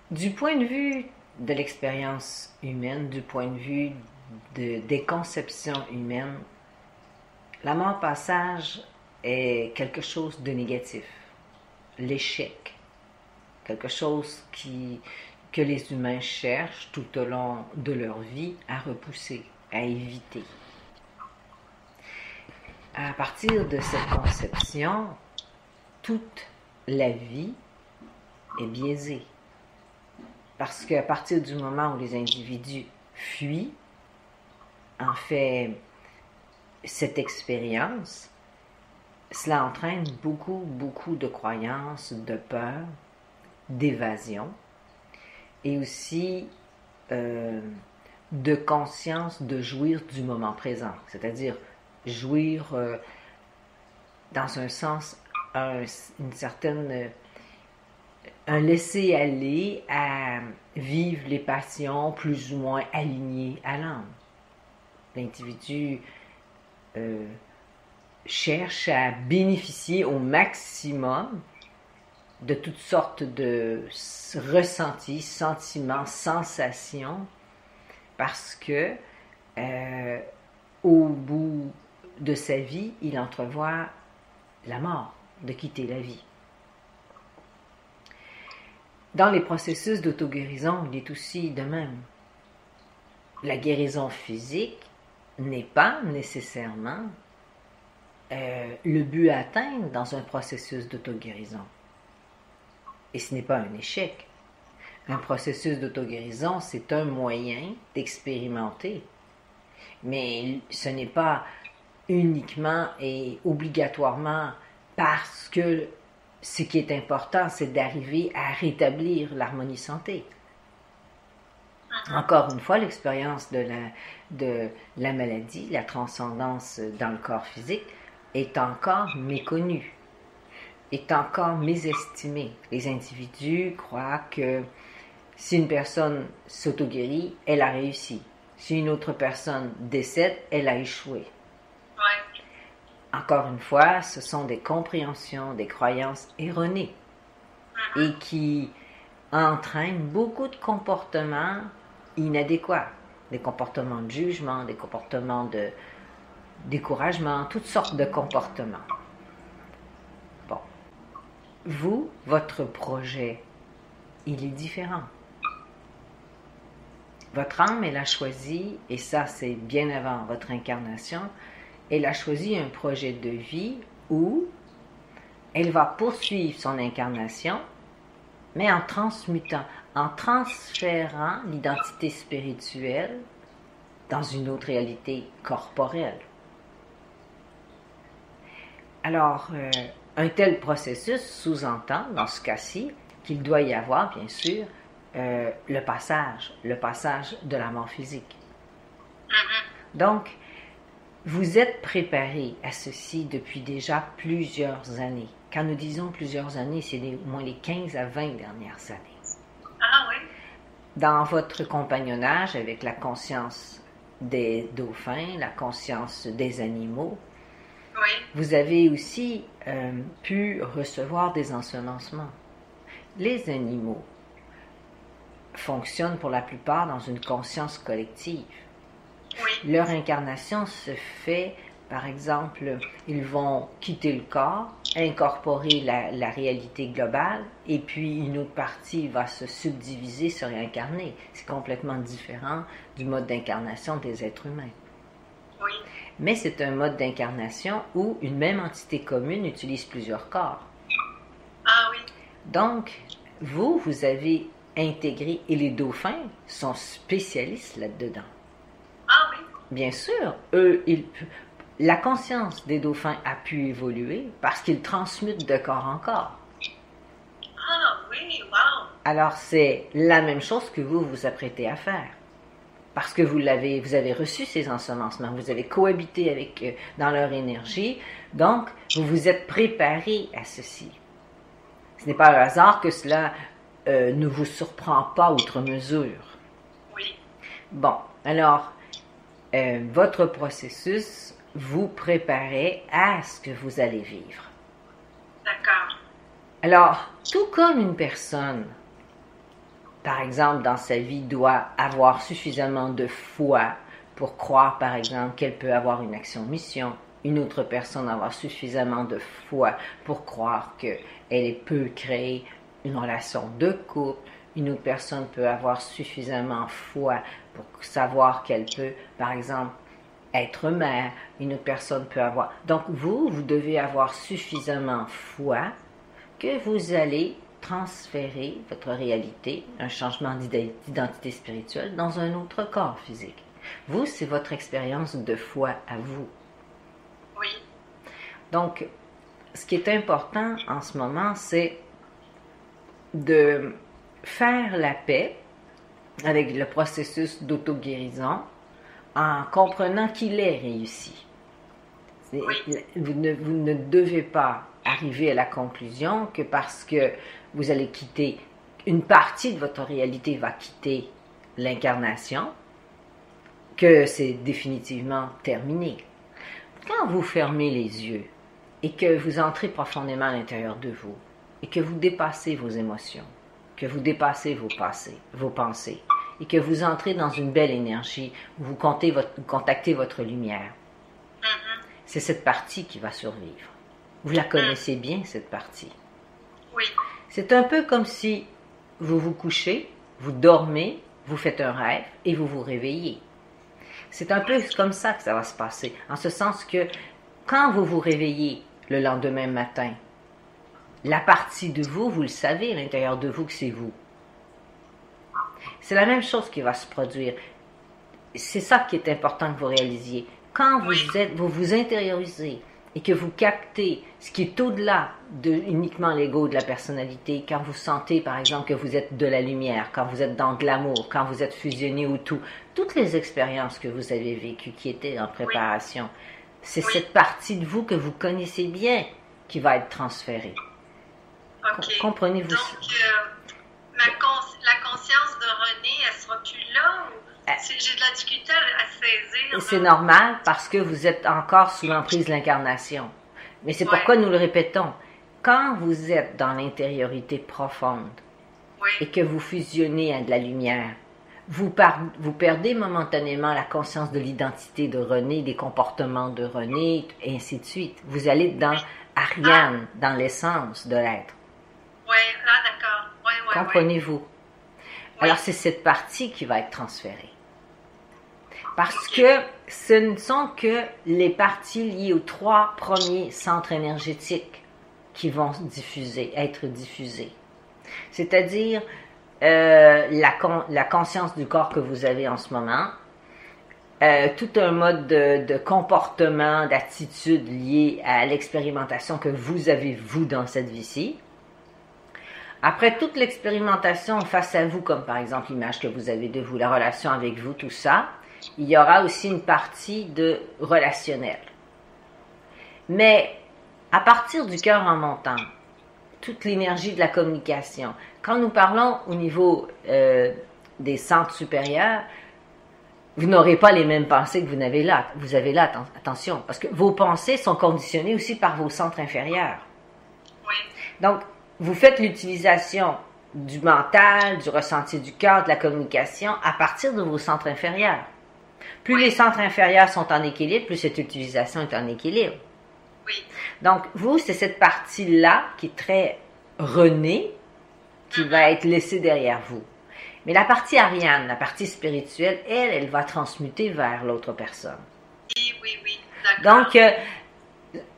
Du point de vue de l'expérience humaine, du point de vue des conceptions humaines, la mort-passage est quelque chose de négatif. L'échec, quelque chose que les humains cherchent tout au long de leur vie à repousser, à éviter. À partir de cette conception, toute la vie est biaisée. Parce qu'à partir du moment où les individus fuient, en fait, cette expérience, cela entraîne beaucoup de croyances, de peur, d'évasion et aussi de conscience de jouir du moment présent, c'est-à-dire jouir dans un sens, une certaine, un laisser-aller à vivre les passions plus ou moins alignées à l'âme. L'individu cherche à bénéficier au maximum de toutes sortes de ressentis, sentiments, sensations, parce que au bout de sa vie, il entrevoit la mort, de quitter la vie. Dans les processus d'auto-guérison, il est aussi de même. La guérison physique n'est pas nécessairement le but à atteindre dans un processus d'auto-guérison. Et ce n'est pas un échec. Un processus d'auto-guérison, c'est un moyen d'expérimenter. Mais ce n'est pas uniquement et obligatoirement parce que ce qui est important, c'est d'arriver à rétablir l'harmonie santé. Encore une fois, l'expérience de la maladie, la transcendance dans le corps physique, est encore méconnue, est encore mésestimée. Les individus croient que si une personne s'auto-guérit, elle a réussi. Si une autre personne décède, elle a échoué. Ouais. Encore une fois, ce sont des compréhensions, des croyances erronées et qui entraînent beaucoup de comportements inadéquats, des comportements de jugement, des comportements de découragement, toutes sortes de comportements. Bon. Vous, votre projet, il est différent. Votre âme, elle a choisi, et ça c'est bien avant votre incarnation, elle a choisi un projet de vie où elle va poursuivre son incarnation, mais en transmutant, en transférant l'identité spirituelle dans une autre réalité corporelle. Alors, un tel processus sous-entend, dans ce cas-ci, qu'il doit y avoir, bien sûr, le passage de la mort physique. Donc, vous êtes préparé à ceci depuis déjà plusieurs années. Quand nous disons plusieurs années, c'est au moins les 15 à 20 dernières années. Ah oui? Dans votre compagnonnage avec la conscience des dauphins, la conscience des animaux, Oui. vous avez aussi pu recevoir des ensemencements. Les animaux fonctionnent pour la plupart dans une conscience collective. Oui. Leur incarnation se fait, par exemple, ils vont quitter le corps, incorporer la réalité globale, et puis une autre partie va se subdiviser, se réincarner. C'est complètement différent du mode d'incarnation des êtres humains. Oui. Mais c'est un mode d'incarnation où une même entité commune utilise plusieurs corps. Ah oui. Donc, vous avez intégré, et les dauphins sont spécialistes là-dedans. Ah oui. Bien sûr, la conscience des dauphins a pu évoluer parce qu'ils transmutent de corps en corps. Ah oui, wow. Alors, c'est la même chose que vous vous apprêtez à faire. Parce que vous avez reçu ces ensemencements, vous avez cohabité avec eux dans leur énergie, donc vous vous êtes préparé à ceci. Ce n'est pas un hasard que cela ne vous surprend pas outre mesure. Oui. Bon, alors, votre processus vous préparait à ce que vous allez vivre. D'accord. Alors, tout comme une personne par exemple, dans sa vie, doit avoir suffisamment de foi pour croire, par exemple, qu'elle peut avoir une action-mission. Une autre personne avoir suffisamment de foi pour croire qu'elle peut créer une relation de couple. Une autre personne peut avoir suffisamment foi pour savoir qu'elle peut, par exemple, être mère. Une autre personne peut avoir... Donc, vous devez avoir suffisamment foi que vous allez transférer votre réalité, un changement d'identité spirituelle, dans un autre corps physique. Vous, c'est votre expérience de foi à vous. Oui. Donc, ce qui est important en ce moment, c'est de faire la paix avec le processus d'auto-guérison en comprenant qu'il est réussi. Oui. Vous ne devez pas arriver à la conclusion que parce que vous allez quitter, une partie de votre réalité va quitter l'incarnation, que c'est définitivement terminé. Quand vous fermez les yeux et que vous entrez profondément à l'intérieur de vous et que vous dépassez vos émotions, que vous dépassez vos pensées et que vous entrez dans une belle énergie où vous contactez votre lumière, c'est cette partie qui va survivre. Vous la connaissez bien, cette partie. Oui. C'est un peu comme si vous vous couchez, vous dormez, vous faites un rêve et vous vous réveillez. C'est un peu comme ça que ça va se passer, en ce sens que quand vous vous réveillez le lendemain matin, la partie de vous, vous le savez à l'intérieur de vous que c'est vous. C'est la même chose qui va se produire. C'est ça qui est important que vous réalisiez. Quand vous vous intériorisez et que vous captez ce qui est au-delà de uniquement l'ego de la personnalité, quand vous sentez par exemple que vous êtes de la lumière, quand vous êtes dans de l'amour, quand vous êtes fusionné au tout, toutes les expériences que vous avez vécues qui étaient en préparation, c'est cette partie de vous que vous connaissez bien qui va être transférée. Okay. Comprenez-vous ça? Donc, la conscience de René, elle sera plus là? J'ai de la difficulté à saisir. C'est normal parce que vous êtes encore sous l'emprise de l'incarnation. Mais c'est pourquoi nous le répétons. Quand vous êtes dans l'intériorité profonde et que vous fusionnez à de la lumière, vous perdez momentanément la conscience de l'identité de René, des comportements de René, et ainsi de suite. Vous allez dans Ariane, dans l'essence de l'être. Oui, là, d'accord. Comprenez-vous? Alors, c'est cette partie qui va être transférée. Parce que ce ne sont que les parties liées aux 3 premiers centres énergétiques qui vont être diffusées. C'est-à-dire la conscience du corps que vous avez en ce moment, tout un mode de comportement, d'attitude lié à l'expérimentation que vous avez, vous, dans cette vie-ci. Après toute l'expérimentation face à vous, comme par exemple l'image que vous avez de vous, la relation avec vous, tout ça, il y aura aussi une partie de relationnel. Mais à partir du cœur en montant, toute l'énergie de la communication, quand nous parlons au niveau des centres supérieurs, vous n'aurez pas les mêmes pensées que vous avez là. Vous avez là, attention, parce que vos pensées sont conditionnées aussi par vos centres inférieurs. Oui. Donc, vous faites l'utilisation du mental, du ressenti du cœur, de la communication à partir de vos centres inférieurs. Plus les centres inférieurs sont en équilibre, plus cette utilisation est en équilibre. Oui. Donc, vous, c'est cette partie-là qui est très René, qui va être laissée derrière vous. Mais la partie Ariane, la partie spirituelle, elle va transmuter vers l'autre personne. Oui, d'accord. Donc,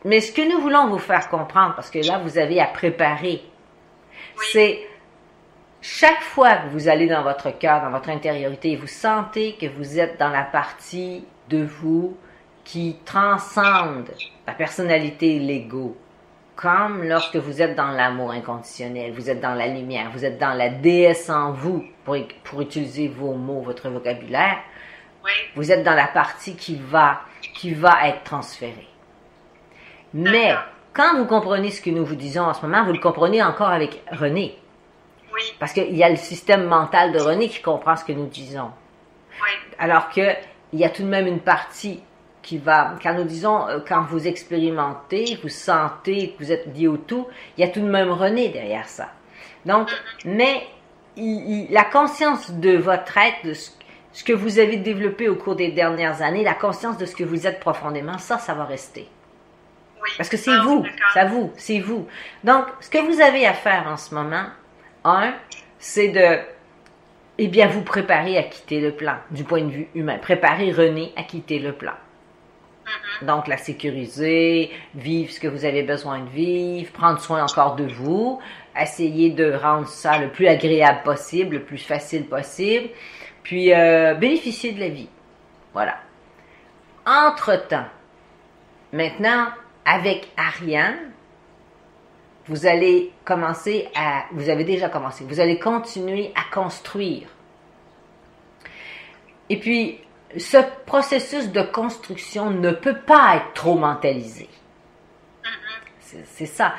mais ce que nous voulons vous faire comprendre, parce que là, vous avez à préparer, c'est chaque fois que vous allez dans votre cœur, dans votre intériorité, vous sentez que vous êtes dans la partie de vous qui transcende la personnalité et l'ego, comme lorsque vous êtes dans l'amour inconditionnel, vous êtes dans la lumière, vous êtes dans la déesse en vous, pour utiliser vos mots, votre vocabulaire, vous êtes dans la partie qui va être transférée. Mais quand vous comprenez ce que nous vous disons en ce moment, vous le comprenez encore avec René. Oui. Parce qu'il y a le système mental de René qui comprend ce que nous disons. Oui. Alors qu'il y a tout de même une partie qui va, quand nous disons, quand vous expérimentez, vous sentez que vous êtes lié au tout, il y a tout de même René derrière ça. Donc, mais la conscience de votre être, de ce que vous avez développé au cours des dernières années, la conscience de ce que vous êtes profondément, ça va rester. Oui. Parce que c'est vous, c'est vous. Donc, ce que vous avez à faire en ce moment, c'est de, vous préparer à quitter le plan, du point de vue humain. Préparer René à quitter le plan. Donc, la sécuriser, vivre ce que vous avez besoin de vivre, prendre soin encore de vous, essayer de rendre ça le plus agréable possible, le plus facile possible, puis bénéficier de la vie. Voilà. Entre-temps, maintenant, avec Ariane, vous allez vous allez continuer à construire. Et puis, ce processus de construction ne peut pas être trop mentalisé. C'est ça.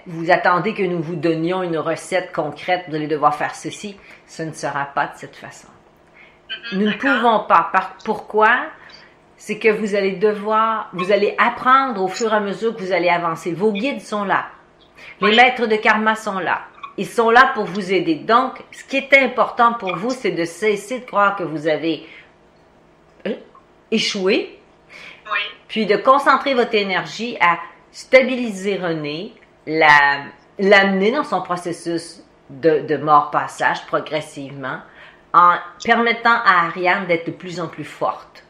Vous attendez que nous vous donnions une recette concrète, vous allez devoir faire ceci. Ce ne sera pas de cette façon. Nous ne pouvons pas. Pourquoi? C'est que vous allez apprendre au fur et à mesure que vous allez avancer. Vos guides sont là. Les maîtres de karma sont là. Ils sont là pour vous aider. Donc, ce qui est important pour vous, c'est de cesser de croire que vous avez échoué, puis de concentrer votre énergie à stabiliser René, l'amener dans son processus de mort-passage progressivement, en permettant à Ariane d'être de plus en plus forte.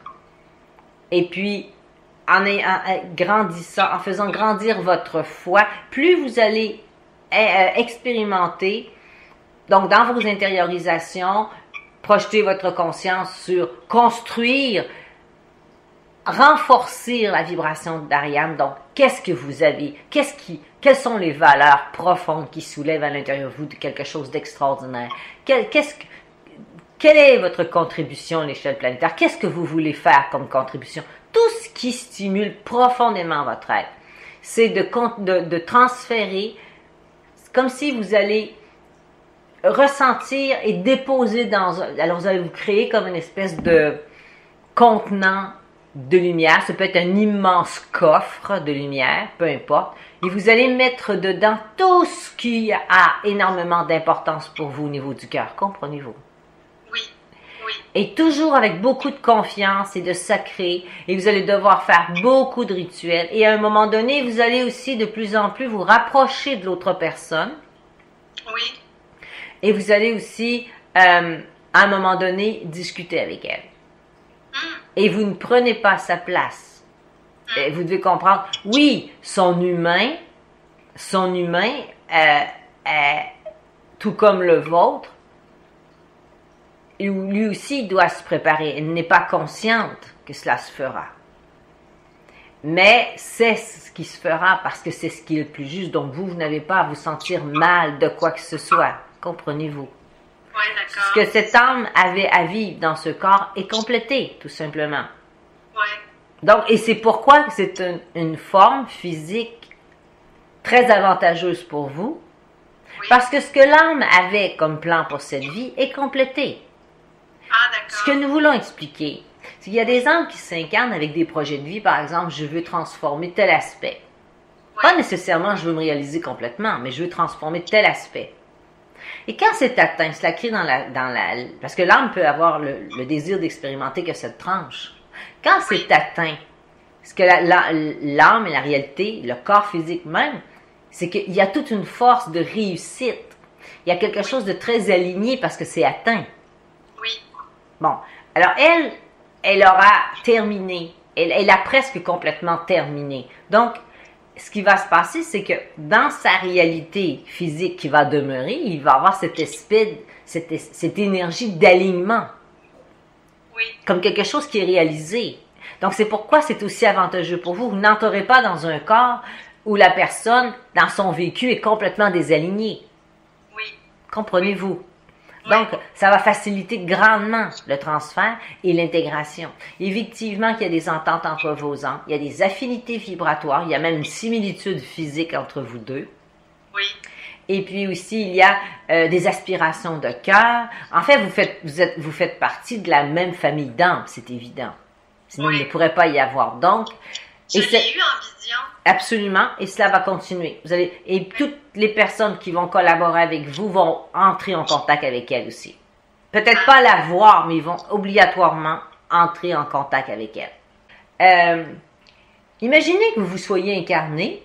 Et puis, en grandissant, en faisant grandir votre foi, plus vous allez expérimenter, donc dans vos intériorisations, projeter votre conscience sur construire, renforcer la vibration d'Ariane. Donc, qu'est-ce que vous avez? Quelles sont les valeurs profondes qui soulèvent à l'intérieur de vous de quelque chose d'extraordinaire? Quelle est votre contribution à l'échelle planétaire? Qu'est-ce que vous voulez faire comme contribution? Tout ce qui stimule profondément votre être, c'est de transférer, comme si vous allez ressentir et déposer alors vous allez vous créer comme une espèce de contenant de lumière. Ça peut être un immense coffre de lumière, peu importe. Et vous allez mettre dedans tout ce qui a énormément d'importance pour vous au niveau du cœur. Comprenez-vous? Et toujours avec beaucoup de confiance et de sacré. Et vous allez devoir faire beaucoup de rituels. Et à un moment donné, vous allez aussi de plus en plus vous rapprocher de l'autre personne. Oui. Et vous allez aussi, à un moment donné, discuter avec elle. Et vous ne prenez pas sa place. Et vous devez comprendre, oui, son humain, tout comme le vôtre, lui aussi doit se préparer. Elle n'est pas consciente que cela se fera. Mais c'est ce qui se fera parce que c'est ce qui est le plus juste. Donc vous n'avez pas à vous sentir mal de quoi que ce soit. Comprenez-vous? Oui, d'accord. Ce que cette âme avait à vivre dans ce corps est complété, tout simplement. Oui. Donc, et c'est pourquoi c'est une forme physique très avantageuse pour vous. Oui. Parce que ce que l'âme avait comme plan pour cette vie est complété. Ah, d'accord. Ce que nous voulons expliquer, c'est qu'il y a des âmes qui s'incarnent avec des projets de vie. Par exemple, je veux transformer tel aspect. Oui. Pas nécessairement je veux me réaliser complètement, mais je veux transformer tel aspect. Et quand c'est atteint, cela crée parce que l'âme peut avoir le désir d'expérimenter que cette tranche. Quand c'est atteint, ce que l'âme et la réalité, le corps physique même, c'est qu'il y a toute une force de réussite. Il y a quelque chose de très aligné parce que c'est atteint. Oui. Bon, alors elle aura terminé. Elle a presque complètement terminé. Donc, ce qui va se passer, c'est que dans sa réalité physique qui va demeurer, il va avoir cette énergie d'alignement. Oui. Comme quelque chose qui est réalisé. Donc, c'est pourquoi c'est aussi avantageux pour vous. Vous n'entrez pas dans un corps où la personne, dans son vécu, est complètement désalignée. Oui. Comprenez-vous? Donc, ça va faciliter grandement le transfert et l'intégration. Effectivement, qu'il y a des ententes entre vos âmes, il y a des affinités vibratoires, il y a même une similitude physique entre vous deux. Oui. Et puis aussi, il y a des aspirations de cœur. En fait, vous faites partie de la même famille d'âmes, c'est évident. Sinon, il ne pourrait pas y avoir. Donc, Je l'ai eu en vision. Absolument, et cela va continuer. Et toutes les personnes qui vont collaborer avec vous vont entrer en contact avec elle aussi. Peut-être pas la voir, mais ils vont obligatoirement entrer en contact avec elle. Imaginez que vous soyez incarné,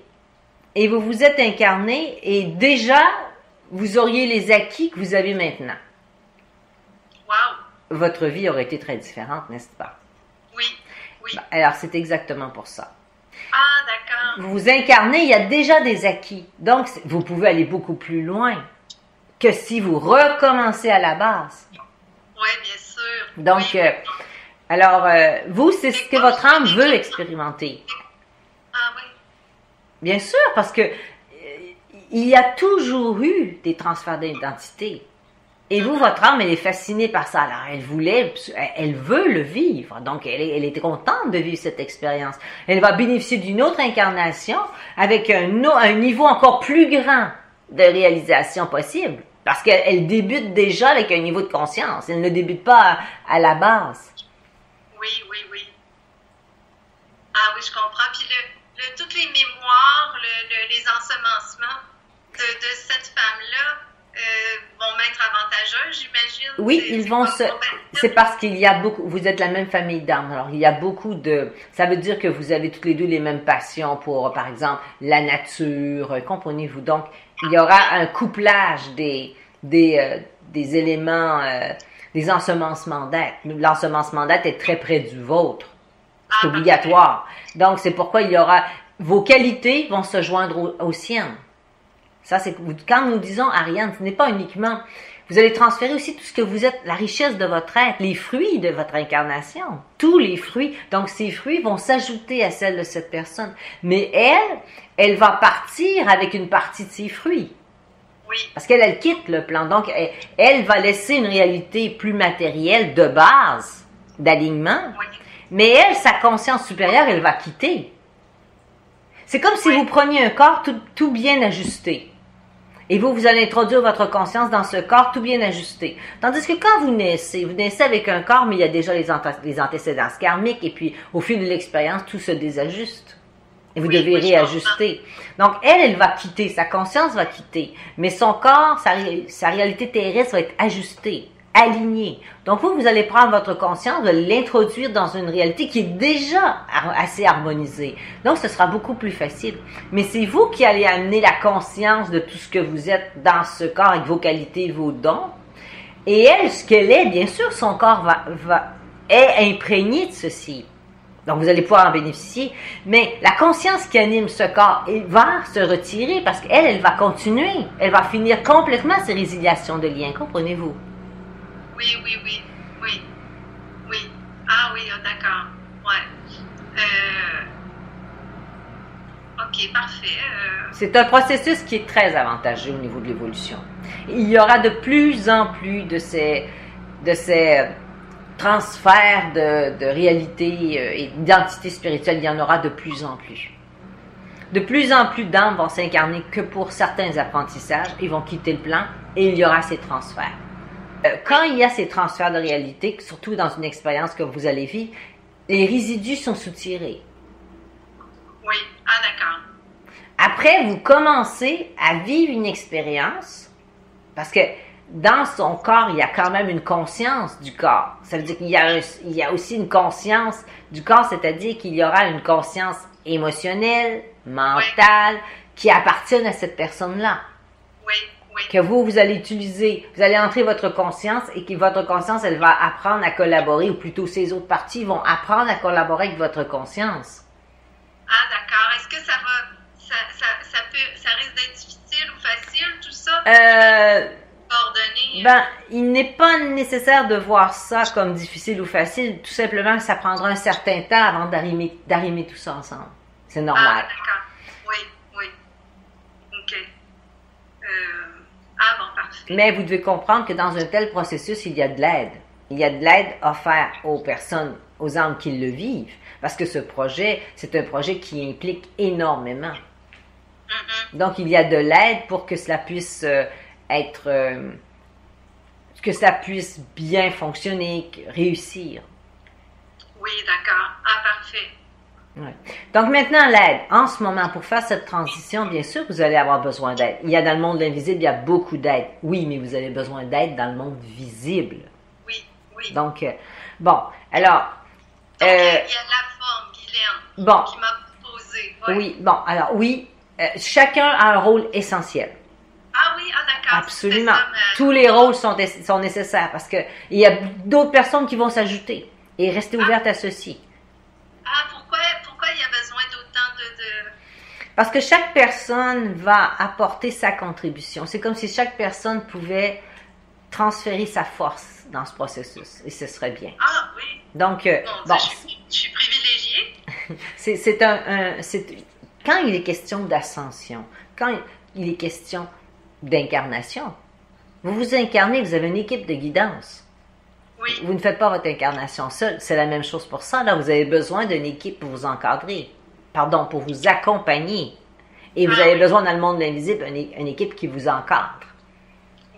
et vous vous êtes incarné, et déjà, vous auriez les acquis que vous avez maintenant. Wow! Votre vie aurait été très différente, n'est-ce pas? Oui, oui. Alors, c'est exactement pour ça. Ah, d'accord. Vous vous incarnez, il y a déjà des acquis. Donc, vous pouvez aller beaucoup plus loin que si vous recommencez à la base. Oui, bien sûr. Donc, oui. alors, vous, c'est ce que votre âme veut expérimenter. Ah oui. Bien sûr, parce que il y a toujours eu des transferts d'identité. Et vous, votre âme, elle est fascinée par ça. Alors, elle veut le vivre. Donc, elle est contente de vivre cette expérience. Elle va bénéficier d'une autre incarnation avec un niveau encore plus grand de réalisation possible. Parce qu'elle débute déjà avec un niveau de conscience. Elle ne débute pas à la base. Oui, oui, oui. Ah oui, je comprends. Puis toutes les mémoires, les ensemencements de cette femme-là vont m'être avantageux, j'imagine. Oui, ils vont c'est parce qu'il y a beaucoup, vous êtes la même famille d'âmes. Alors, il y a beaucoup ça veut dire que vous avez toutes les deux les mêmes passions pour, par exemple, la nature, comprenez-vous. Donc, il y aura un couplage des éléments, des ensemencements d'être. L'ensemencement d'être est très près du vôtre. C'est obligatoire. Donc, c'est pourquoi vos qualités vont se joindre aux siennes. Ça, c'est quand nous disons, Ariane, ce n'est pas uniquement, vous allez transférer aussi tout ce que vous êtes, la richesse de votre être, les fruits de votre incarnation, tous les fruits. Donc, ces fruits vont s'ajouter à celles de cette personne. Mais elle va partir avec une partie de ses fruits. Oui. Parce qu'elle quitte le plan. Donc, elle va laisser une réalité plus matérielle de base, d'alignement. Oui. Mais elle, sa conscience supérieure, elle va quitter. C'est comme si vous preniez un corps tout bien ajusté. Et vous allez introduire votre conscience dans ce corps tout bien ajusté. Tandis que quand vous naissez avec un corps, mais il y a déjà les antécédents karmiques, et puis au fil de l'expérience, tout se désajuste. Et vous devez réajuster. Donc, elle va quitter, sa conscience va quitter, mais son corps, sa réalité terrestre va être ajustée, alignée. Donc, vous allez prendre votre conscience, vous allez l'introduire dans une réalité qui est déjà assez harmonisée. Donc, ce sera beaucoup plus facile. Mais c'est vous qui allez amener la conscience de tout ce que vous êtes dans ce corps avec vos qualités, vos dons. Et elle, ce qu'elle est, bien sûr, son corps est imprégné de ceci. Donc, vous allez pouvoir en bénéficier. Mais la conscience qui anime ce corps, elle va se retirer parce qu'elle va continuer. Elle va finir complètement ses résiliations de liens. Comprenez-vous? Oui, oui, oui. Oui. Oui. Ah oui, d'accord. Ouais. OK, parfait. C'est un processus qui est très avantageux au niveau de l'évolution. Il y aura de plus en plus de ces transfert de réalité et d'identité spirituelle, il y en aura de plus en plus. De plus en plus d'âmes vont s'incarner que pour certains apprentissages, ils vont quitter le plan et il y aura ces transferts. Quand il y a ces transferts de réalité, surtout dans une expérience que vous allez vivre, les résidus sont soutirés. Oui, ah d'accord. Après, vous commencez à vivre une expérience, parce que dans son corps, il y a quand même une conscience du corps. Ça veut dire qu'il y a aussi une conscience du corps, c'est-à-dire qu'il y aura une conscience émotionnelle, mentale, qui appartiennent à cette personne-là. Oui, oui. Que vous allez utiliser, vous allez entrer votre conscience et que votre conscience, elle va apprendre à collaborer, ou plutôt ces autres parties vont apprendre à collaborer avec votre conscience. Ah d'accord. Est-ce que ça risque d'être difficile ou facile, tout ça? Il n'est pas nécessaire de voir ça comme difficile ou facile. Tout simplement, ça prendra un certain temps avant d'arrimer tout ça ensemble. C'est normal. Ah, d'accord. Oui, oui. OK. Ah bon, parfait. Mais vous devez comprendre que dans un tel processus, il y a de l'aide. Il y a de l'aide offerte aux personnes, aux âmes qui le vivent. Parce que ce projet, c'est un projet qui implique énormément. Mm-hmm. Donc, il y a de l'aide pour que cela puisse que ça puisse bien fonctionner, réussir. Oui, d'accord. Ah, parfait. Ouais. Donc maintenant, l'aide. En ce moment, pour faire cette transition, bien sûr, vous allez avoir besoin d'aide. Il y a dans le monde invisible, il y a beaucoup d'aide. Oui, mais vous avez besoin d'aide dans le monde visible. Oui, oui. Donc, bon, alors... Donc, il y a la forme, Guylaine, bon, qui m'a proposé. Ouais. Oui, bon, alors oui, chacun a un rôle essentiel. Ah oui, ah d'accord. Absolument. Tous les rôles sont nécessaires parce que il y a d'autres personnes qui vont s'ajouter. Et restez ouverte à ceci. Ah, pourquoi il y a besoin d'autant de... Parce que chaque personne va apporter sa contribution. C'est comme si chaque personne pouvait transférer sa force dans ce processus. Et ce serait bien. Ah oui. Donc, bon, je suis privilégiée. Quand il est question d'ascension, quand il est question d'incarnation, vous vous incarnez, vous avez une équipe de guidance. Oui. Vous ne faites pas votre incarnation seule. C'est la même chose pour ça. Là, vous avez besoin d'une équipe pour vous encadrer. Pardon, pour vous accompagner. Et vous avez besoin dans le monde de l'invisible une équipe qui vous encadre.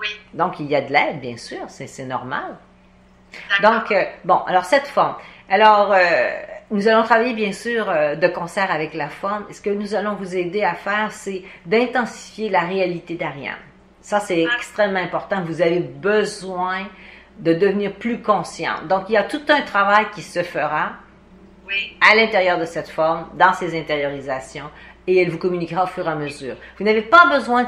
Oui. Donc, il y a de l'aide, bien sûr. C'est normal. D'accord. Donc, bon, alors cette forme. Alors, nous allons travailler, bien sûr, de concert avec la forme. Ce que nous allons vous aider à faire, c'est d'intensifier la réalité d'Ariane. Ça, c'est extrêmement important. Vous avez besoin de devenir plus conscient. Donc, il y a tout un travail qui se fera à l'intérieur de cette forme, dans ces intériorisations, et elle vous communiquera au fur et à mesure. Vous n'avez pas besoin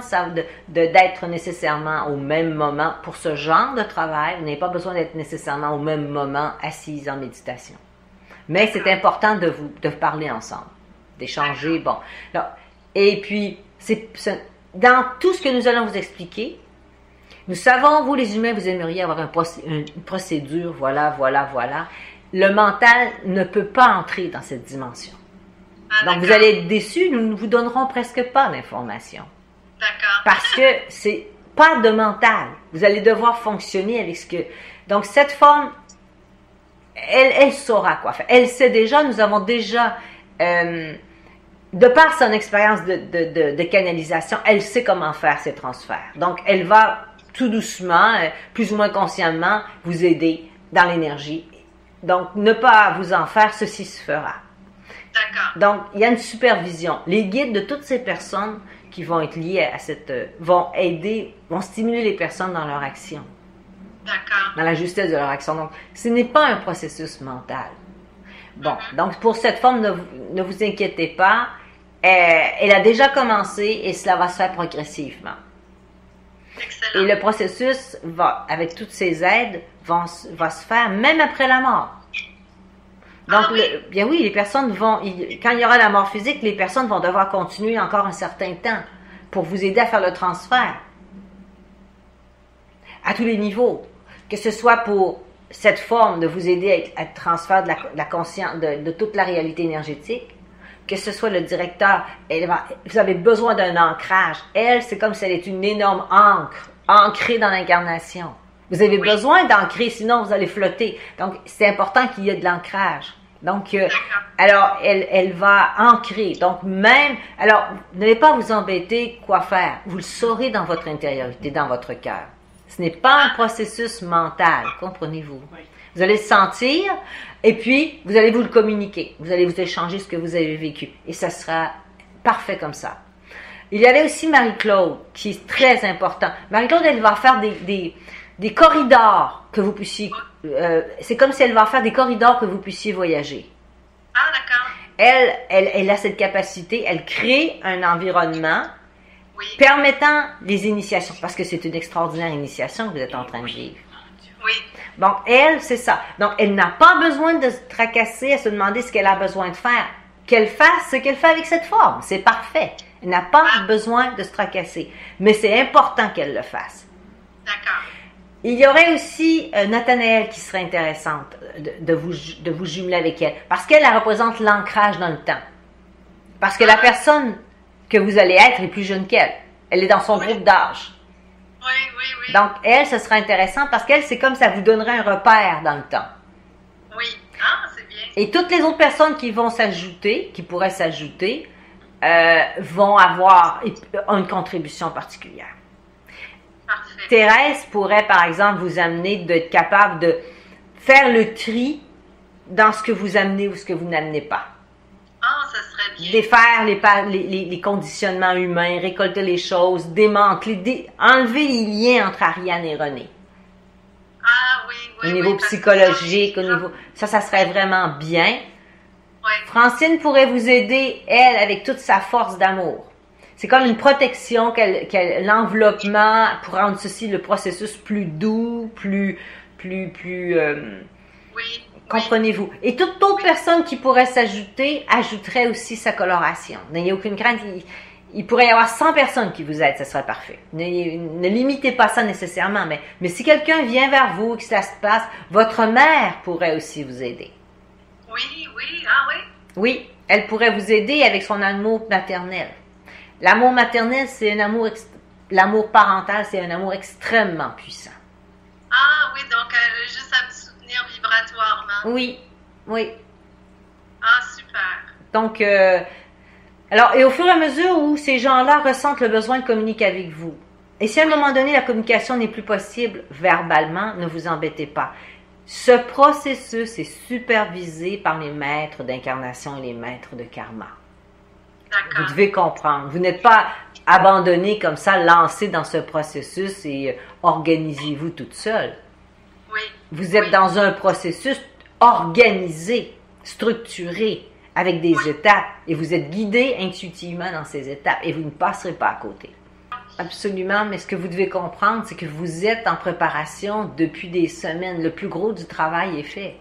d'être nécessairement au même moment pour ce genre de travail. Vous n'avez pas besoin d'être nécessairement au même moment assise en méditation. Mais c'est important de parler ensemble, d'échanger. Bon. Alors, et puis, dans tout ce que nous allons vous expliquer, nous savons, vous les humains, vous aimeriez avoir une procédure, voilà. Le mental ne peut pas entrer dans cette dimension. Donc, vous allez être déçus, nous ne vous donnerons presque pas d'informations. D'accord. Parce que c'est pas de mental. Vous allez devoir fonctionner avec ce que... Donc, cette forme, elle saura quoi faire. Elle sait déjà, nous avons déjà... de par son expérience de canalisation, elle sait comment faire ces transferts. Donc, elle va tout doucement, plus ou moins consciemment, vous aider dans l'énergie. Donc, ne pas vous en faire, ceci se fera. D'accord. Donc, il y a une supervision. Les guides de toutes ces personnes qui vont être liées à vont stimuler les personnes dans leur action. D'accord. Dans la justesse de leur action. Donc, ce n'est pas un processus mental. Bon, donc pour cette forme, ne vous inquiétez pas. Elle a déjà commencé et cela va se faire progressivement. Excellent. Et le processus avec toutes ces aides va se faire même après la mort. Donc, bien oui, les personnes quand il y aura la mort physique, les personnes vont devoir continuer encore un certain temps pour vous aider à faire le transfert. À tous les niveaux. Que ce soit pour cette forme de vous aider à transfert de la conscience, de toute la réalité énergétique, que ce soit le directeur, vous avez besoin d'un ancrage. Elle, c'est comme si elle est une énorme encre, ancrée dans l'incarnation. Vous avez besoin d'ancrer, sinon vous allez flotter. Donc, c'est important qu'il y ait de l'ancrage. Donc, alors, elle va ancrer. Donc, alors, n'allez pas vous embêter quoi faire. Vous le saurez dans votre intériorité, dans votre cœur. Ce n'est pas un processus mental, comprenez-vous. Vous allez le sentir, et puis, vous allez vous le communiquer. Vous allez vous échanger ce que vous avez vécu. Et ça sera parfait comme ça. Il y avait aussi Marie-Claude, qui est très important. Marie-Claude, elle va faire des corridors que vous puissiez... c'est comme si elle va faire des corridors que vous puissiez voyager. Ah, d'accord. Elle a cette capacité, elle crée un environnement permettant les initiations, parce que c'est une extraordinaire initiation que vous êtes en train de vivre. Oui. Donc, elle, c'est ça. Donc, elle n'a pas besoin de se tracasser, à se demander ce qu'elle a besoin de faire. Qu'elle fasse ce qu'elle fait avec cette forme. C'est parfait. Elle n'a pas besoin de se tracasser. Mais c'est important qu'elle le fasse. D'accord. Il y aurait aussi Nathanaël qui serait intéressante de vous jumeler avec elle. Parce qu'elle représente l'ancrage dans le temps. Parce que la personne que vous allez être est plus jeune qu'elle. Elle est dans son groupe d'âge. Oui. Donc, elle, ce sera intéressant parce qu'elle, c'est comme ça vous donnerait un repère dans le temps. Oui. Ah, c'est bien. Et toutes les autres personnes qui vont s'ajouter, qui pourraient s'ajouter, vont avoir une contribution particulière. Parfait. Thérèse pourrait, par exemple, vous amener d'être capable de faire le tri dans ce que vous amenez ou ce que vous n'amenez pas. défaire les conditionnements humains, récolter les choses, démanteler, enlever les liens entre Ariane et René. Ah oui, oui. Au niveau psychologique, au niveau... Ça serait vraiment bien. Oui. Francine pourrait vous aider, elle, avec toute sa force d'amour. C'est comme une protection, l'enveloppement pour rendre ceci, le processus plus doux, plus oui. comprenez-vous. Et toute autre personne qui pourrait s'ajouter, ajouterait aussi sa coloration. N'ayez aucune crainte. Il pourrait y avoir 100 personnes qui vous aident, ça serait parfait. Ne limitez pas ça nécessairement, mais si quelqu'un vient vers vous et que ça se passe, votre mère pourrait aussi vous aider. Oui, ah oui. Oui, elle pourrait vous aider avec son amour maternel. L'amour maternel, c'est un amour, l'amour parental, c'est un amour extrêmement puissant. Ah oui, donc juste à me soutenir vibratoirement. Oui. Ah, super. Donc, alors, et au fur et à mesure où ces gens-là ressentent le besoin de communiquer avec vous, et si à un moment donné la communication n'est plus possible verbalement, ne vous embêtez pas. Ce processus est supervisé par les maîtres d'incarnation et les maîtres de karma. D'accord. Vous devez comprendre. Vous n'êtes pas abandonné comme ça, lancé dans ce processus et organisez-vous toute seule. Oui. Vous êtes dans un processus organisé, structuré, avec des étapes, et vous êtes guidé intuitivement dans ces étapes, et vous ne passerez pas à côté. Absolument, mais ce que vous devez comprendre, c'est que vous êtes en préparation depuis des semaines. Le plus gros du travail est fait.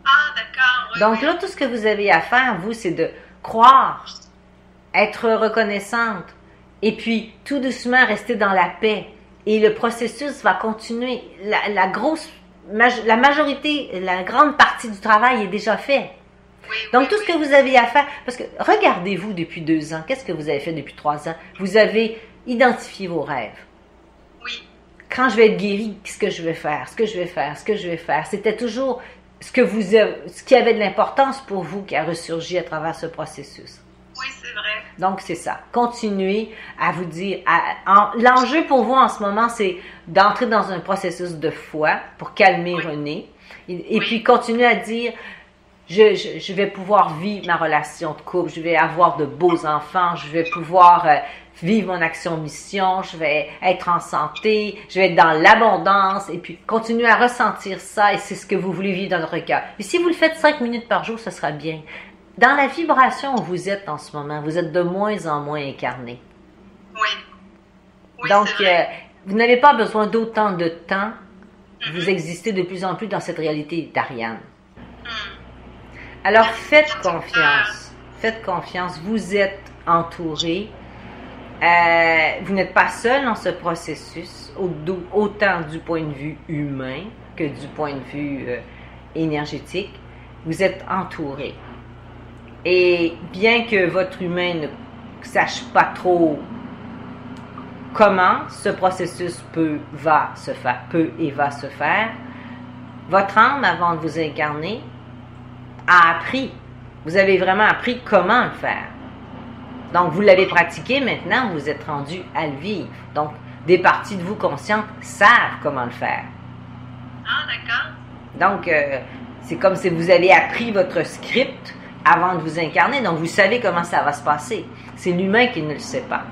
Ah, d'accord. Oui, Donc là, tout ce que vous avez à faire, vous, c'est de croire, être reconnaissante, et puis tout doucement rester dans la paix. Et le processus va continuer. La majorité, la grande partie du travail est déjà fait. Donc, tout ce que vous avez à faire, parce que regardez-vous depuis 2 ans, qu'est-ce que vous avez fait depuis 3 ans? Vous avez identifié vos rêves. Oui. Quand je vais être guérie, qu'est-ce que je vais faire? Ce que je vais faire. C'était toujours ce qui avait de l'importance pour vous qui a ressurgi à travers ce processus. Oui, c'est vrai. Donc, c'est ça. Continuez à vous dire... L'enjeu pour vous en ce moment, c'est d'entrer dans un processus de foi pour calmer René. Et puis, continuer à dire... Je vais pouvoir vivre ma relation de couple, je vais avoir de beaux enfants, je vais pouvoir vivre mon action-mission, je vais être en santé, je vais être dans l'abondance, et puis continuer à ressentir ça, et c'est ce que vous voulez vivre dans votre cœur. Et si vous le faites 5 minutes par jour, ce sera bien. Dans la vibration où vous êtes en ce moment, vous êtes de moins en moins incarné. Oui. Donc, vous n'avez pas besoin d'autant de temps, vous existez de plus en plus dans cette réalité d'Ariane. Alors, faites confiance, vous êtes entouré, vous n'êtes pas seul dans ce processus, autant du point de vue humain que du point de vue énergétique, vous êtes entouré. Et bien que votre humain ne sache pas trop comment ce processus peut et va se faire, votre âme, avant de vous incarner, a appris. Vous avez vraiment appris comment le faire. Donc, vous l'avez pratiqué, maintenant, vous êtes rendu à le vivre. Donc, des parties de vous conscientes savent comment le faire. Ah, d'accord. Donc, c'est comme si vous avez appris votre script avant de vous incarner. Donc, vous savez comment ça va se passer. C'est l'humain qui ne le sait pas.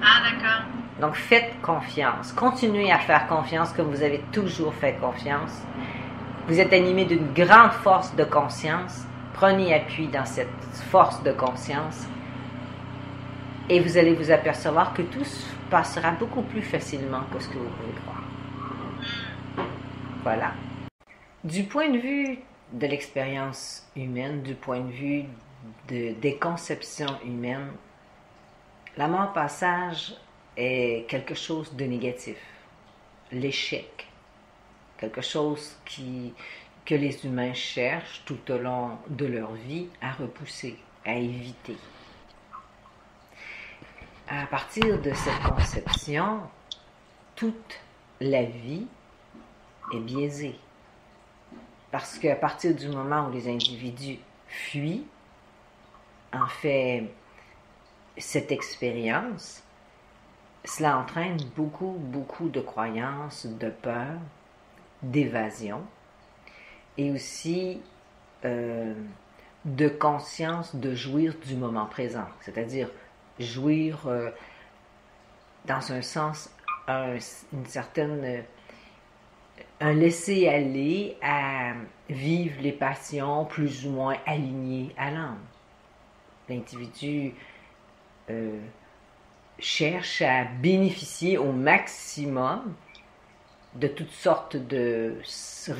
Ah, d'accord. Donc, faites confiance. Continuez à faire confiance comme vous avez toujours fait confiance. Vous êtes animé d'une grande force de conscience. Prenez appui dans cette force de conscience. Et vous allez vous apercevoir que tout se passera beaucoup plus facilement que ce que vous pouvez croire. Voilà. Du point de vue de l'expérience humaine, du point de vue des conceptions humaines, la mort-passage est quelque chose de négatif. L'échec. Quelque chose que les humains cherchent tout au long de leur vie à repousser, à éviter. À partir de cette conception, toute la vie est biaisée. Parce qu'à partir du moment où les individus fuient, en fait, cette expérience, cela entraîne beaucoup de croyances, de peur, d'évasion et aussi de conscience de jouir du moment présent, c'est-à-dire jouir dans un sens, une certaine, un laisser-aller à vivre les passions plus ou moins alignées à l'âme. L'individu cherche à bénéficier au maximum de toutes sortes de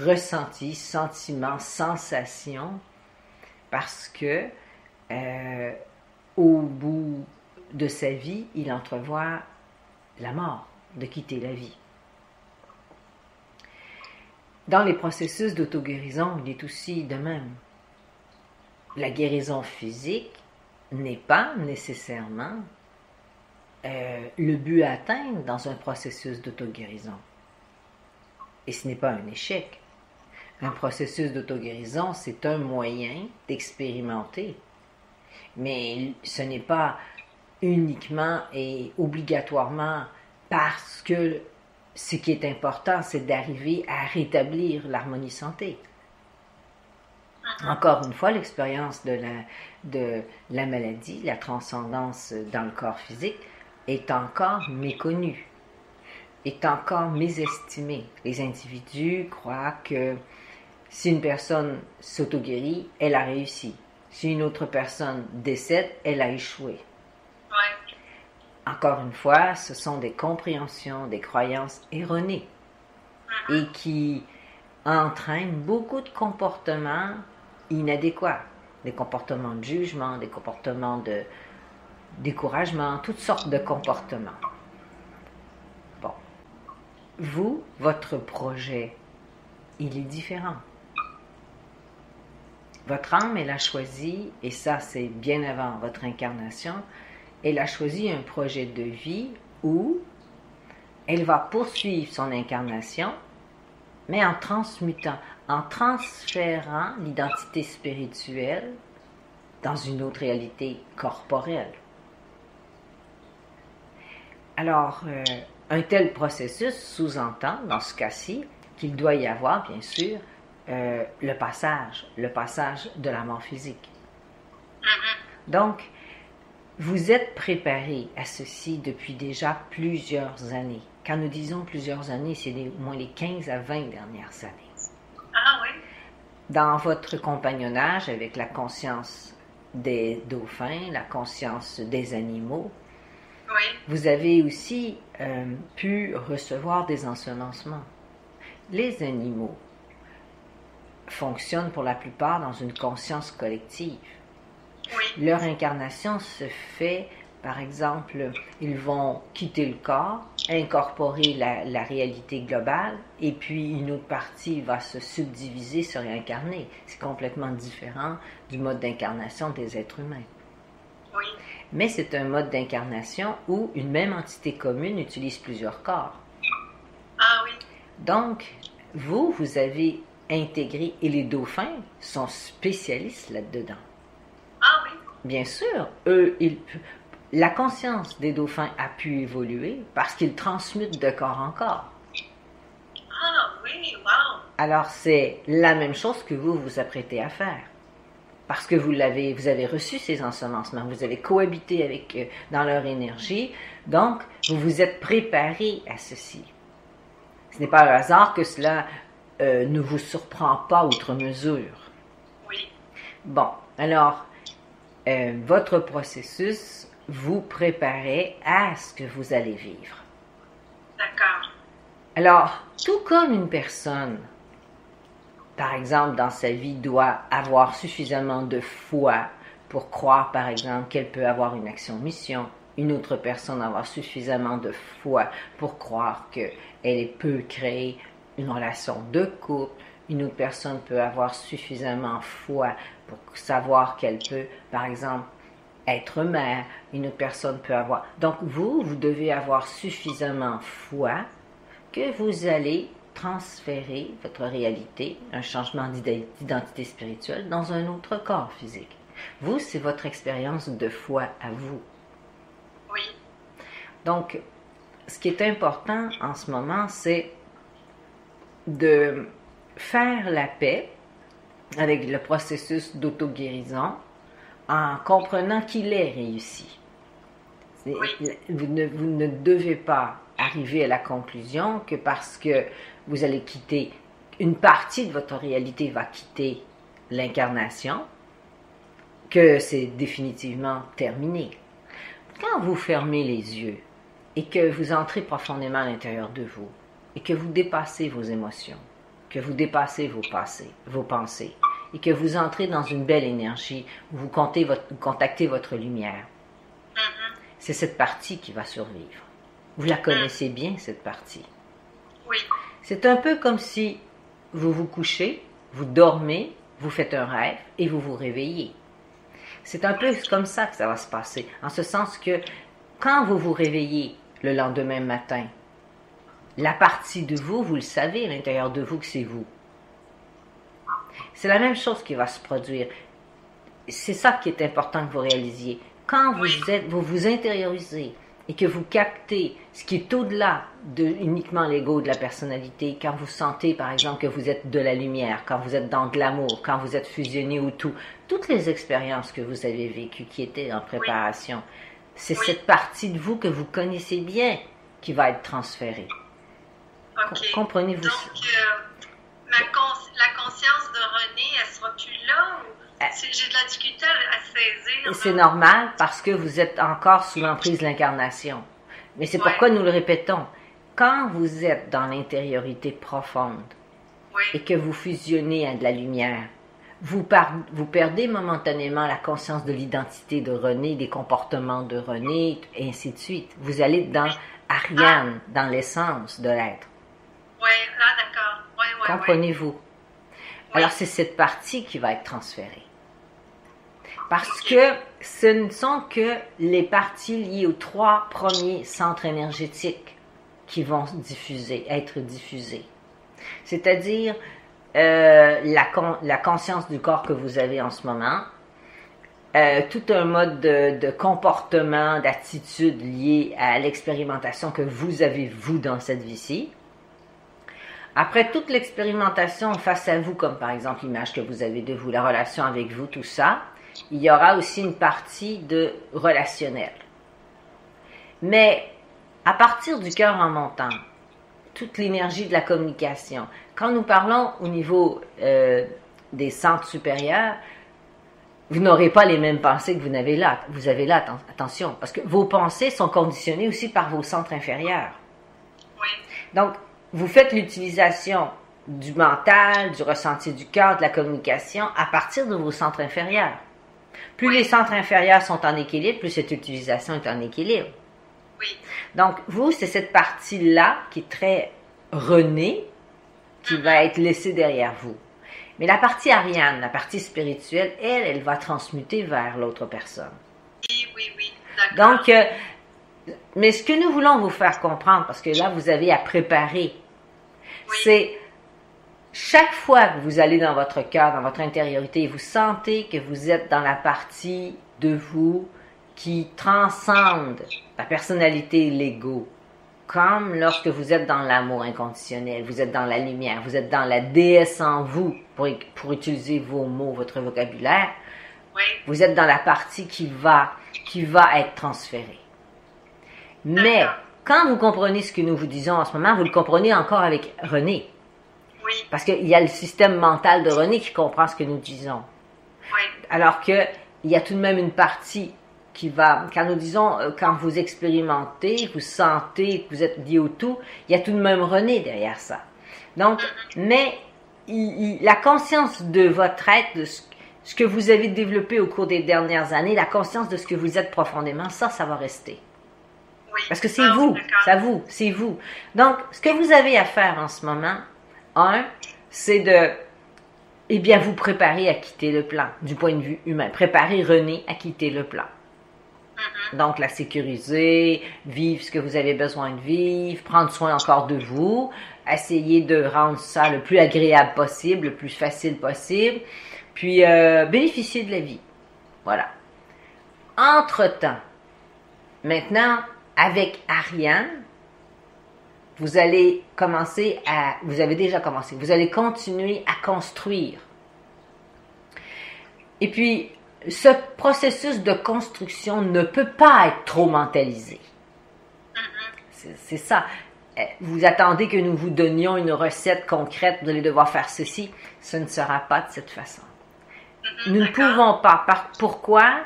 ressentis, sentiments, sensations, parce que au bout de sa vie, il entrevoit la mort, de quitter la vie. Dans les processus d'auto-guérison, il est aussi de même. La guérison physique n'est pas nécessairement le but à atteindre dans un processus d'auto-guérison. Et ce n'est pas un échec. Un processus d'auto-guérison, c'est un moyen d'expérimenter. Mais ce n'est pas uniquement et obligatoirement parce que ce qui est important, c'est d'arriver à rétablir l'harmonie santé. Encore une fois, l'expérience de la maladie, la transcendance dans le corps physique, est encore méconnue, est encore mésestimée. Les individus croient que si une personne s'auto-guérit, elle a réussi. Si une autre personne décède, elle a échoué. Ouais. Encore une fois, ce sont des compréhensions, des croyances erronées et qui entraînent beaucoup de comportements inadéquats, des comportements de jugement, des comportements de découragement, toutes sortes de comportements. Bon. Vous, votre projet, il est différent. Votre âme, elle a choisi, et ça c'est bien avant votre incarnation, elle a choisi un projet de vie où elle va poursuivre son incarnation, mais en transmutant, en transférant l'identité spirituelle dans une autre réalité corporelle. Alors, un tel processus sous-entend, dans ce cas-ci, qu'il doit y avoir, bien sûr, le passage de la mort physique. Donc, vous êtes préparé à ceci depuis déjà plusieurs années. Quand nous disons plusieurs années, c'est au moins les 15 à 20 dernières années. Ah oui? Dans votre compagnonnage avec la conscience des dauphins, la conscience des animaux, Oui. vous avez aussi pu recevoir des ensemencements. Les animaux fonctionnent pour la plupart dans une conscience collective. Oui. Leur incarnation se fait, par exemple, ils vont quitter le corps, incorporer la réalité globale, et puis une autre partie va se subdiviser, se réincarner. C'est complètement différent du mode d'incarnation des êtres humains. Oui. Mais c'est un mode d'incarnation où une même entité commune utilise plusieurs corps. Ah oui. Donc, vous avez intégré, et les dauphins sont spécialistes là-dedans. Ah oui. Bien sûr, la conscience des dauphins a pu évoluer parce qu'ils transmutent de corps en corps. Ah oui, wow. Alors, c'est la même chose que vous vous apprêtez à faire. Parce que vous avez reçu ces ensemencements, vous avez cohabité avec eux dans leur énergie, donc vous vous êtes préparé à ceci. Ce n'est pas un hasard que cela ne vous surprend pas outre mesure. Oui. Bon, alors, votre processus vous préparait à ce que vous allez vivre. D'accord. Alors, tout comme une personne, par exemple, dans sa vie, doit avoir suffisamment de foi pour croire, par exemple, qu'elle peut avoir une action-mission, une autre personne avoir suffisamment de foi pour croire qu'elle peut créer une relation de couple, une autre personne peut avoir suffisamment foi pour savoir qu'elle peut, par exemple, être mère, une autre personne peut avoir... Donc, vous devez avoir suffisamment foi que vous allez transférer votre réalité, un changement d'identité spirituelle, dans un autre corps physique. Vous, c'est votre expérience de foi à vous. Oui. Donc, ce qui est important en ce moment, c'est de faire la paix avec le processus d'auto-guérison en comprenant qu'il est réussi. Vous ne devez pas arriver à la conclusion que parce que vous allez quitter, une partie de votre réalité va quitter l'incarnation, que c'est définitivement terminé. Quand vous fermez les yeux et que vous entrez profondément à l'intérieur de vous et que vous dépassez vos émotions, que vous dépassez vos pensées et que vous entrez dans une belle énergie où vous contactez votre lumière, c'est cette partie qui va survivre. Vous la connaissez bien, cette partie. Oui. C'est un peu comme si vous vous couchez, vous dormez, vous faites un rêve et vous vous réveillez. C'est un peu comme ça que ça va se passer, en ce sens que quand vous vous réveillez le lendemain matin, la partie de vous, vous le savez à l'intérieur de vous que c'est vous. C'est la même chose qui va se produire. C'est ça qui est important que vous réalisiez. Quand vous vous intériorisez et que vous captez ce qui est au-delà de uniquement l'ego de la personnalité, quand vous sentez par exemple que vous êtes de la lumière, quand vous êtes dans de l'amour, quand vous êtes fusionné au tout, toutes les expériences que vous avez vécues qui étaient en préparation, c'est cette partie de vous que vous connaissez bien qui va être transférée. Okay. Comprenez-vous? Donc, la conscience de René, elle sera plus là? J'ai de la difficulté à saisir. C'est normal parce que vous êtes encore sous l'emprise de l'incarnation. Mais c'est pourquoi nous le répétons. Quand vous êtes dans l'intériorité profonde et que vous fusionnez à de la lumière, vous perdez momentanément la conscience de l'identité de René, des comportements de René, et ainsi de suite. Vous allez dans Ariane, dans l'essence de l'être. Oui, là, d'accord. Comprenez-vous? Alors, c'est cette partie qui va être transférée. Parce que ce ne sont que les parties liées aux 3 premiers centres énergétiques qui vont être diffusées. C'est-à-dire la conscience du corps que vous avez en ce moment, tout un mode de comportement, d'attitude lié à l'expérimentation que vous avez, vous, dans cette vie-ci. Après toute l'expérimentation face à vous, comme par exemple l'image que vous avez de vous, la relation avec vous, tout ça, il y aura aussi une partie de relationnel. Mais à partir du cœur en montant, toute l'énergie de la communication, quand nous parlons au niveau des centres supérieurs, vous n'aurez pas les mêmes pensées que vous avez là. Attention, parce que vos pensées sont conditionnées aussi par vos centres inférieurs. Oui. Donc, vous faites l'utilisation du mental, du ressenti du cœur, de la communication à partir de vos centres inférieurs. Plus les centres inférieurs sont en équilibre, plus cette utilisation est en équilibre. Oui. Donc, vous, c'est cette partie-là qui est très René, qui va être laissée derrière vous. Mais la partie Ariane, la partie spirituelle, elle va transmuter vers l'autre personne. Oui, d'accord. Donc, mais ce que nous voulons vous faire comprendre, parce que là, vous avez à préparer, c'est chaque fois que vous allez dans votre cœur, dans votre intériorité, vous sentez que vous êtes dans la partie de vous qui transcende la personnalité et l'ego, comme lorsque vous êtes dans l'amour inconditionnel, vous êtes dans la lumière, vous êtes dans la déesse en vous, pour utiliser vos mots, votre vocabulaire, vous êtes dans la partie qui va être transférée. Mais quand vous comprenez ce que nous vous disons en ce moment, vous le comprenez encore avec René. Oui. Parce qu'il y a le système mental de René qui comprend ce que nous disons. Oui. Alors qu'il y a tout de même une partie qui va, quand nous disons, quand vous expérimentez, vous sentez que vous êtes lié au tout, il y a tout de même René derrière ça. Donc, mais la conscience de votre être, de ce que vous avez développé au cours des dernières années, la conscience de ce que vous êtes profondément, ça va rester. Oui. Parce que c'est vous, c'est vous. Donc, ce que vous avez à faire en ce moment, c'est de, vous préparer à quitter le plan, du point de vue humain. Préparer René à quitter le plan. Donc, la sécuriser, vivre ce que vous avez besoin de vivre, prendre soin encore de vous, essayer de rendre ça le plus agréable possible, le plus facile possible, puis bénéficier de la vie. Voilà. Entre-temps, maintenant, avec Ariane, vous allez commencer vous avez déjà commencé, vous allez continuer à construire Et puis, ce processus de construction ne peut pas être trop mentalisé. C'est ça. Vous attendez que nous vous donnions une recette concrète, vous allez devoir faire ceci. Ce ne sera pas de cette façon. Nous ne pouvons pas. Pourquoi?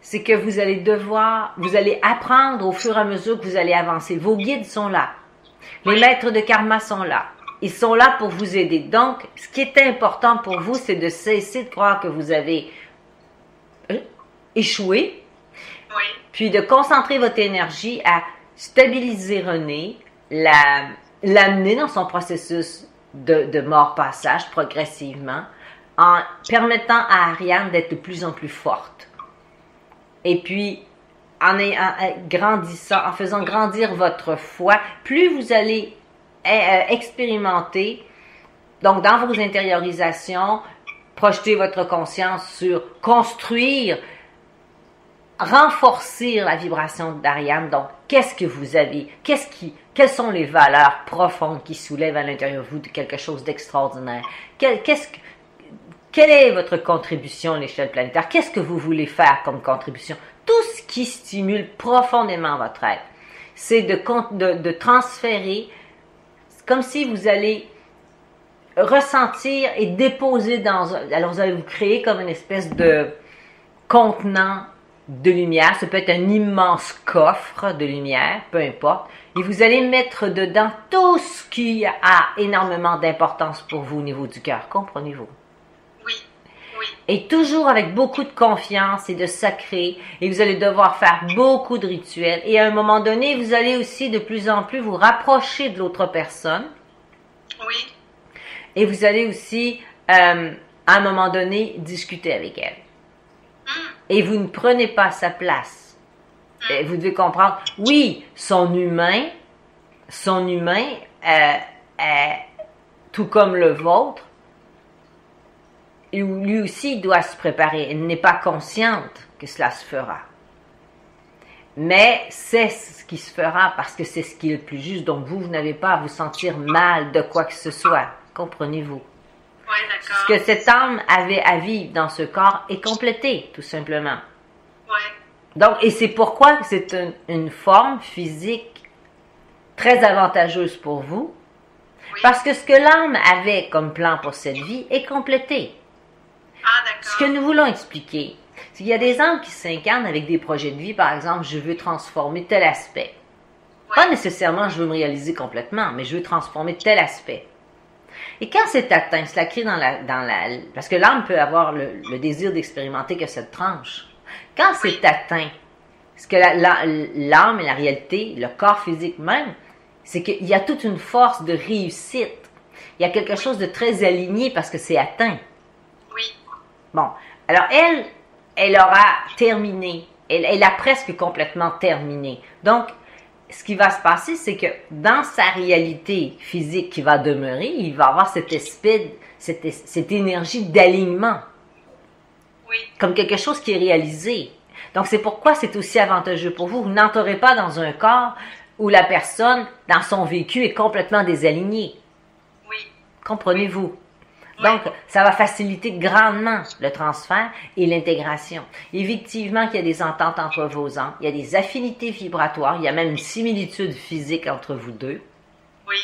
C'est que vous allez apprendre au fur et à mesure que vous allez avancer. Vos guides sont là. Les maîtres de karma sont là. Ils sont là pour vous aider. Donc, ce qui est important pour vous, c'est de cesser de croire que vous avez échoué, puis de concentrer votre énergie à stabiliser René, l'amener dans son processus de mort-passage progressivement, en permettant à Ariane d'être de plus en plus forte. Et puis, en grandissant, en faisant grandir votre foi, plus vous allez expérimenter, donc dans vos intériorisations, projeter votre conscience sur construire, renforcer la vibration d'Ariane. Donc, qu'est-ce que vous avez? Quelles sont les valeurs profondes qui soulèvent à l'intérieur de vous de quelque chose d'extraordinaire? Quelle est votre contribution à l'échelle planétaire? Qu'est-ce que vous voulez faire comme contribution? Tout ce qui stimule profondément votre être, c'est de transférer, comme si vous allez ressentir et déposer alors vous allez vous créer comme une espèce de contenant de lumière. Ça peut être un immense coffre de lumière, peu importe. Et vous allez mettre dedans tout ce qui a énormément d'importance pour vous au niveau du cœur. Comprenez-vous? Et toujours avec beaucoup de confiance et de sacré, et vous allez devoir faire beaucoup de rituels. Et à un moment donné, vous allez aussi de plus en plus vous rapprocher de l'autre personne. Oui. Et vous allez aussi, à un moment donné, discuter avec elle. Et vous ne prenez pas sa place. Et vous devez comprendre, oui, son humain, tout comme le vôtre, lui aussi doit se préparer. Elle n'est pas consciente que cela se fera. Mais c'est ce qui se fera parce que c'est ce qui est le plus juste. Donc vous n'avez pas à vous sentir mal de quoi que ce soit. Comprenez-vous? Oui, d'accord. Ce que cette âme avait à vivre dans ce corps est complété, tout simplement. Oui. Donc, et c'est pourquoi c'est une forme physique très avantageuse pour vous. Oui. Parce que ce que l'âme avait comme plan pour cette vie est complété. Ah, d'accord. Ce que nous voulons expliquer, c'est qu'il y a des âmes qui s'incarnent avec des projets de vie. Par exemple, je veux transformer tel aspect. Oui. Pas nécessairement je veux me réaliser complètement, mais je veux transformer tel aspect. Et quand c'est atteint, cela crée parce que l'âme peut avoir le désir d'expérimenter que cette tranche. Quand c'est atteint, ce que l'âme et la réalité, le corps physique même, c'est qu'il y a toute une force de réussite. Il y a quelque chose de très aligné parce que c'est atteint. Oui. Bon, alors elle aura terminé. Elle a presque complètement terminé. Donc, ce qui va se passer, c'est que dans sa réalité physique qui va demeurer, il va avoir cette énergie d'alignement. Oui. Comme quelque chose qui est réalisé. Donc, c'est pourquoi c'est aussi avantageux pour vous. Vous n'entrez pas dans un corps où la personne, dans son vécu, est complètement désalignée. Oui. Comprenez-vous? Donc, ça va faciliter grandement le transfert et l'intégration. Effectivement qu'il y a des ententes entre vos âmes, il y a des affinités vibratoires, il y a même une similitude physique entre vous deux. Oui.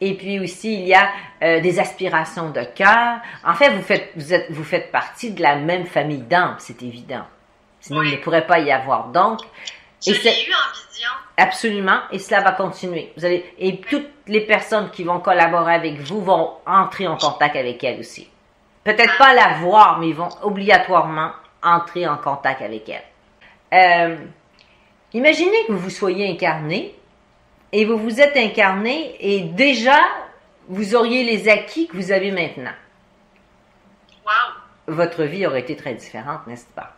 Et puis aussi, il y a des aspirations de cœur. En fait, vous faites partie de la même famille d'âmes, c'est évident. Sinon, il ne pourrait pas y avoir. Donc, je l'ai eu en vision. Absolument, et cela va continuer. Et toutes les personnes qui vont collaborer avec vous vont entrer en contact avec elle aussi. Peut-être pas la voir, mais ils vont obligatoirement entrer en contact avec elle. Imaginez que vous soyez incarné, et vous vous êtes incarné, et déjà, vous auriez les acquis que vous avez maintenant. Wow! Votre vie aurait été très différente, n'est-ce pas?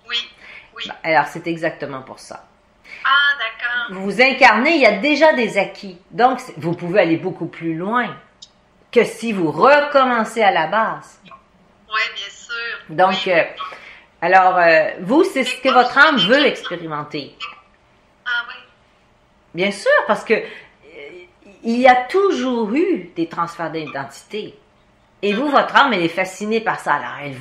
Oui, oui. Alors, c'est exactement pour ça. Ah, d'accord. Vous vous incarnez, il y a déjà des acquis. Donc, vous pouvez aller beaucoup plus loin que si vous recommencez à la base. Oui, bien sûr. Donc, oui. alors, vous, c'est ce que votre âme veut expérimenter. Ah oui. Bien sûr, parce que il y a toujours eu des transferts d'identité. Et vous, votre âme, elle est fascinée par ça. Alors, elle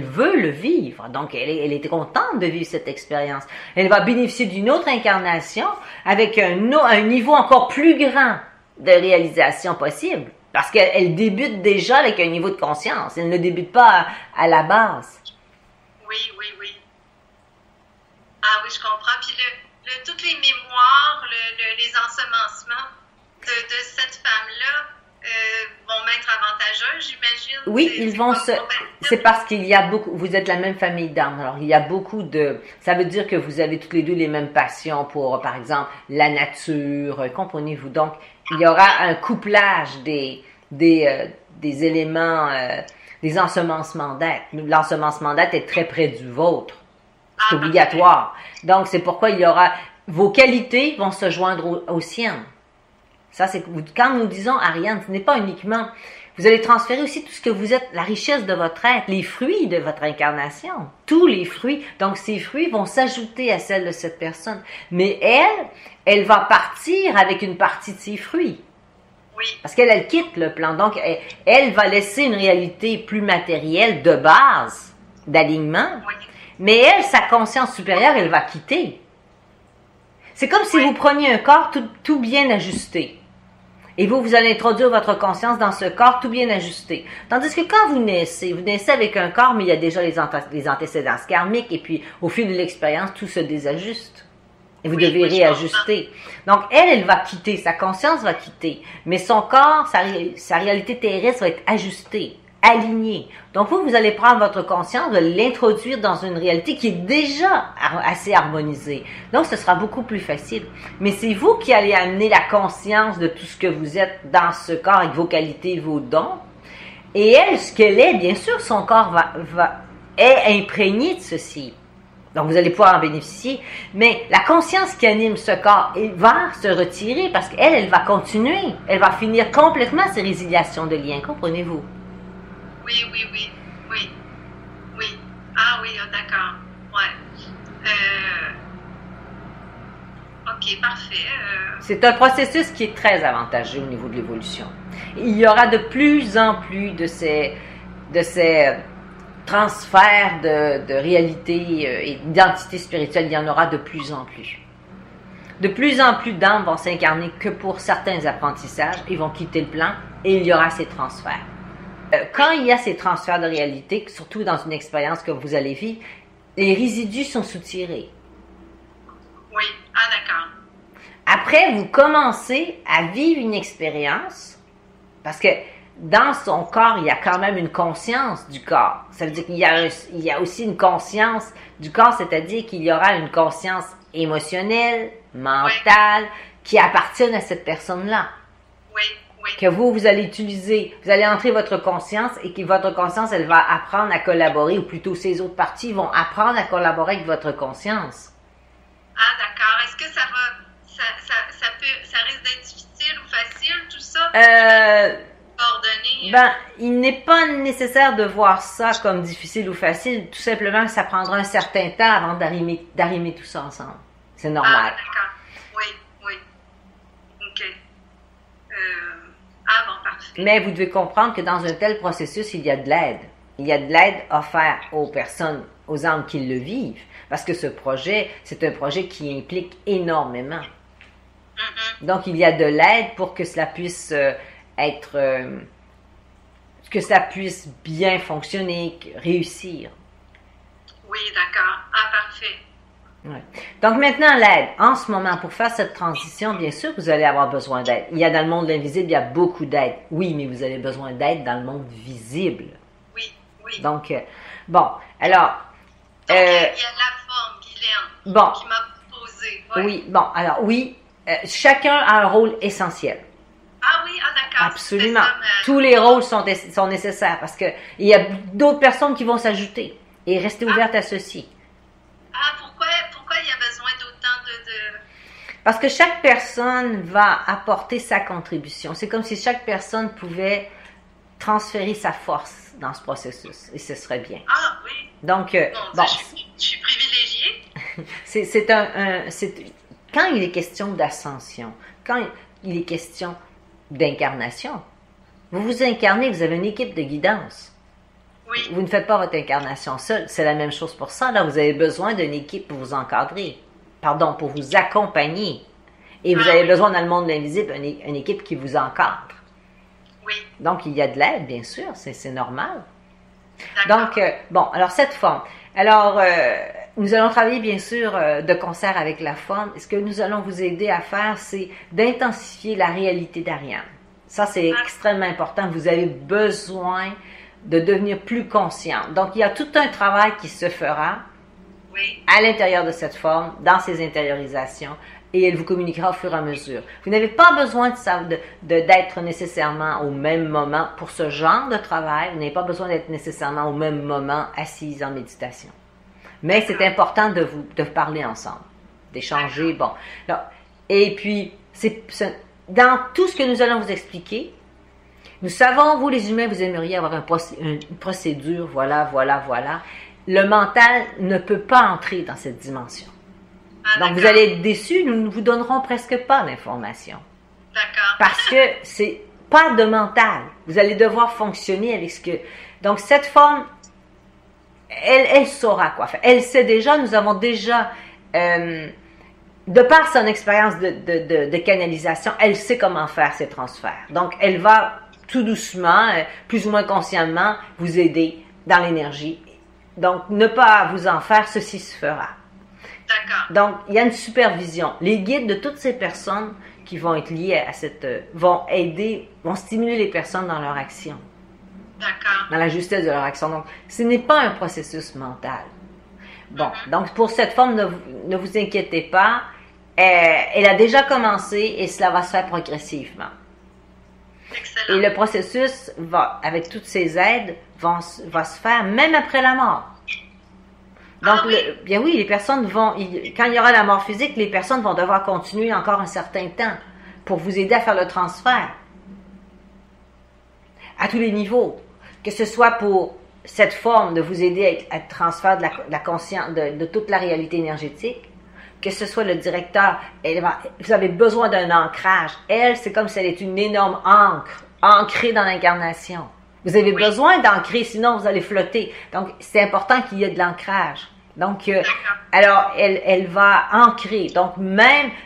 veut le vivre. Donc, elle est contente de vivre cette expérience. Elle va bénéficier d'une autre incarnation avec un niveau encore plus grand de réalisation possible. Parce qu'elle débute déjà avec un niveau de conscience. Elle ne débute pas à la base. Oui, oui, oui. Ah oui, je comprends. Puis toutes les mémoires, les ensemencements de cette femme-là vont m'être avantageux, j'imagine. Oui, c'est parce qu'il y a beaucoup, vous êtes la même famille d'âmes. Alors, il y a beaucoup ça veut dire que vous avez toutes les deux les mêmes passions pour, par exemple, la nature, comprenez-vous. Donc, il y aura un couplage des éléments, des ensemencements d'être. L'ensemencement d'être est très près du vôtre. C'est obligatoire. Donc, c'est pourquoi vos qualités vont se joindre aux siennes. Ça, c'est quand nous disons Ariane, ce n'est pas uniquement, vous allez transférer aussi tout ce que vous êtes, la richesse de votre être, les fruits de votre incarnation, tous les fruits. Donc, ces fruits vont s'ajouter à celles de cette personne. Mais elle va partir avec une partie de ses fruits. Oui. Parce qu'elle quitte le plan. Donc, elle va laisser une réalité plus matérielle de base, d'alignement. Oui. Mais elle, sa conscience supérieure, elle va quitter. C'est comme si vous preniez un corps tout bien ajusté. Et vous allez introduire votre conscience dans ce corps tout bien ajusté. Tandis que quand vous naissez avec un corps, mais il y a déjà les antécédents karmiques, et puis au fil de l'expérience, tout se désajuste. Et vous devez réajuster. Donc, elle va quitter, sa conscience va quitter, mais son corps, sa réalité terrestre va être ajustée, alignée. Donc, vous allez prendre votre conscience, vous allez l'introduire dans une réalité qui est déjà assez harmonisée. Donc, ce sera beaucoup plus facile. Mais c'est vous qui allez amener la conscience de tout ce que vous êtes dans ce corps avec vos qualités, vos dons. Et elle, ce qu'elle est, bien sûr, son corps est imprégné de ceci. Donc, vous allez pouvoir en bénéficier. Mais la conscience qui anime ce corps, elle va se retirer parce qu'elle va continuer. Elle va finir complètement ses résiliations de liens. Comprenez-vous? Oui. Ah oui, d'accord. Ouais. Ok, parfait. C'est un processus qui est très avantageux au niveau de l'évolution. Il y aura de plus en plus de ces transferts de réalité et d'identité spirituelle. Il y en aura de plus en plus. De plus en plus d'âmes vont s'incarner que pour certains apprentissages. Ils vont quitter le plan et il y aura ces transferts. Quand il y a ces transferts de réalité, surtout dans une expérience que vous allez vivre, les résidus sont soutirés. Oui, d'accord. Après, vous commencez à vivre une expérience, parce que dans son corps, il y a quand même une conscience du corps. Ça veut dire qu'il y a aussi une conscience du corps, c'est-à-dire qu'il y aura une conscience émotionnelle, mentale, qui appartienne à cette personne-là. Oui. Que vous allez utiliser, vous allez entrer votre conscience et que votre conscience, elle va apprendre à collaborer, ou plutôt ces autres parties vont apprendre à collaborer avec votre conscience. Ah, d'accord. Est-ce que ça risque d'être difficile ou facile, tout ça? Coordonner? Il n'est pas nécessaire de voir ça comme difficile ou facile. Tout simplement, ça prendra un certain temps avant d'arrimer tout ça ensemble. C'est normal. Ah, d'accord. Oui. OK. Ah bon, parfait. Mais vous devez comprendre que dans un tel processus, il y a de l'aide. Il y a de l'aide offerte aux personnes, aux âmes qui le vivent. Parce que ce projet, c'est un projet qui implique énormément. Mm-hmm. Donc, il y a de l'aide pour que cela puisse que ça puisse bien fonctionner, réussir. Oui, d'accord. Ah, parfait. Ouais. Donc maintenant, l'aide. En ce moment, pour faire cette transition, bien sûr, vous allez avoir besoin d'aide. Il y a dans le monde invisible, il y a beaucoup d'aide. Oui, mais vous avez besoin d'aide dans le monde visible. Oui. Donc, bon, alors... Donc, il y a la forme, Guylaine, qui m'a proposé. Ouais. Oui, bon, alors oui, chacun a un rôle essentiel. Ah oui, d'accord. Absolument. Tous les rôles sont nécessaires parce que il y a d'autres personnes qui vont s'ajouter et rester ouvertes à ceci. Ah, pourquoi il y a besoin d'autant de... Parce que chaque personne va apporter sa contribution. C'est comme si chaque personne pouvait transférer sa force dans ce processus et ce serait bien. Ah oui. Donc, bon, je suis privilégiée. Quand il est question d'ascension, quand il est question d'incarnation, Vous vous incarnez, vous avez une équipe de guidance. Oui. Vous ne faites pas votre incarnation seule. C'est la même chose pour ça. Là, vous avez besoin d'une équipe pour vous encadrer. Pardon, pour vous accompagner. Et vous avez besoin dans le monde de l'invisible une équipe qui vous encadre. Oui. Donc, il y a de l'aide, bien sûr. C'est normal. D'accord. Donc, bon, alors cette forme. Alors, nous allons travailler, bien sûr, de concert avec la forme. Ce que nous allons vous aider à faire, c'est d'intensifier la réalité d'Ariane. Ça, c'est extrêmement important. Vous avez besoin de devenir plus conscient. Donc, il y a tout un travail qui se fera Oui. à l'intérieur de cette forme, dans ces intériorisations, et elle vous communiquera au fur et à mesure. Vous n'avez pas besoin d'être nécessairement au même moment pour ce genre de travail. Vous n'avez pas besoin d'être nécessairement au même moment assise en méditation. Mais c'est important de parler ensemble, d'échanger. Bon. Alors, et puis, dans tout ce que nous allons vous expliquer, nous savons, vous les humains, vous aimeriez avoir une procédure, voilà. Le mental ne peut pas entrer dans cette dimension. Donc, vous allez être déçus, nous ne vous donnerons presque pas d'informations. D'accord. Parce que c'est pas de mental. Vous allez devoir fonctionner avec ce que... Donc, cette forme, elle saura quoi faire. Elle sait déjà, nous avons déjà... de par son expérience de canalisation, elle sait comment faire ces transferts. Donc, elle va tout doucement, plus ou moins consciemment, vous aider dans l'énergie. Donc, ne pas vous en faire, ceci se fera. D'accord. Donc, il y a une supervision. Les guides de toutes ces personnes qui vont être liées à cette... vont stimuler les personnes dans leur action. D'accord. Dans la justesse de leur action. Donc, ce n'est pas un processus mental. Bon, donc pour cette forme, ne vous inquiétez pas. Elle a déjà commencé et cela va se faire progressivement. Excellent. Et le processus, avec toutes ces aides, va se faire même après la mort. Donc, bien oui, les personnes quand il y aura la mort physique, les personnes vont devoir continuer encore un certain temps pour vous aider à faire le transfert. À tous les niveaux. Que ce soit pour cette forme de vous aider à transfert de la conscience, de toute la réalité énergétique, que ce soit le directeur, vous avez besoin d'un ancrage. Elle, c'est comme si elle est une énorme ancre, ancrée dans l'incarnation. Vous avez besoin d'ancrer, sinon vous allez flotter. Donc, c'est important qu'il y ait de l'ancrage. Donc, alors, elle va ancrer. Donc,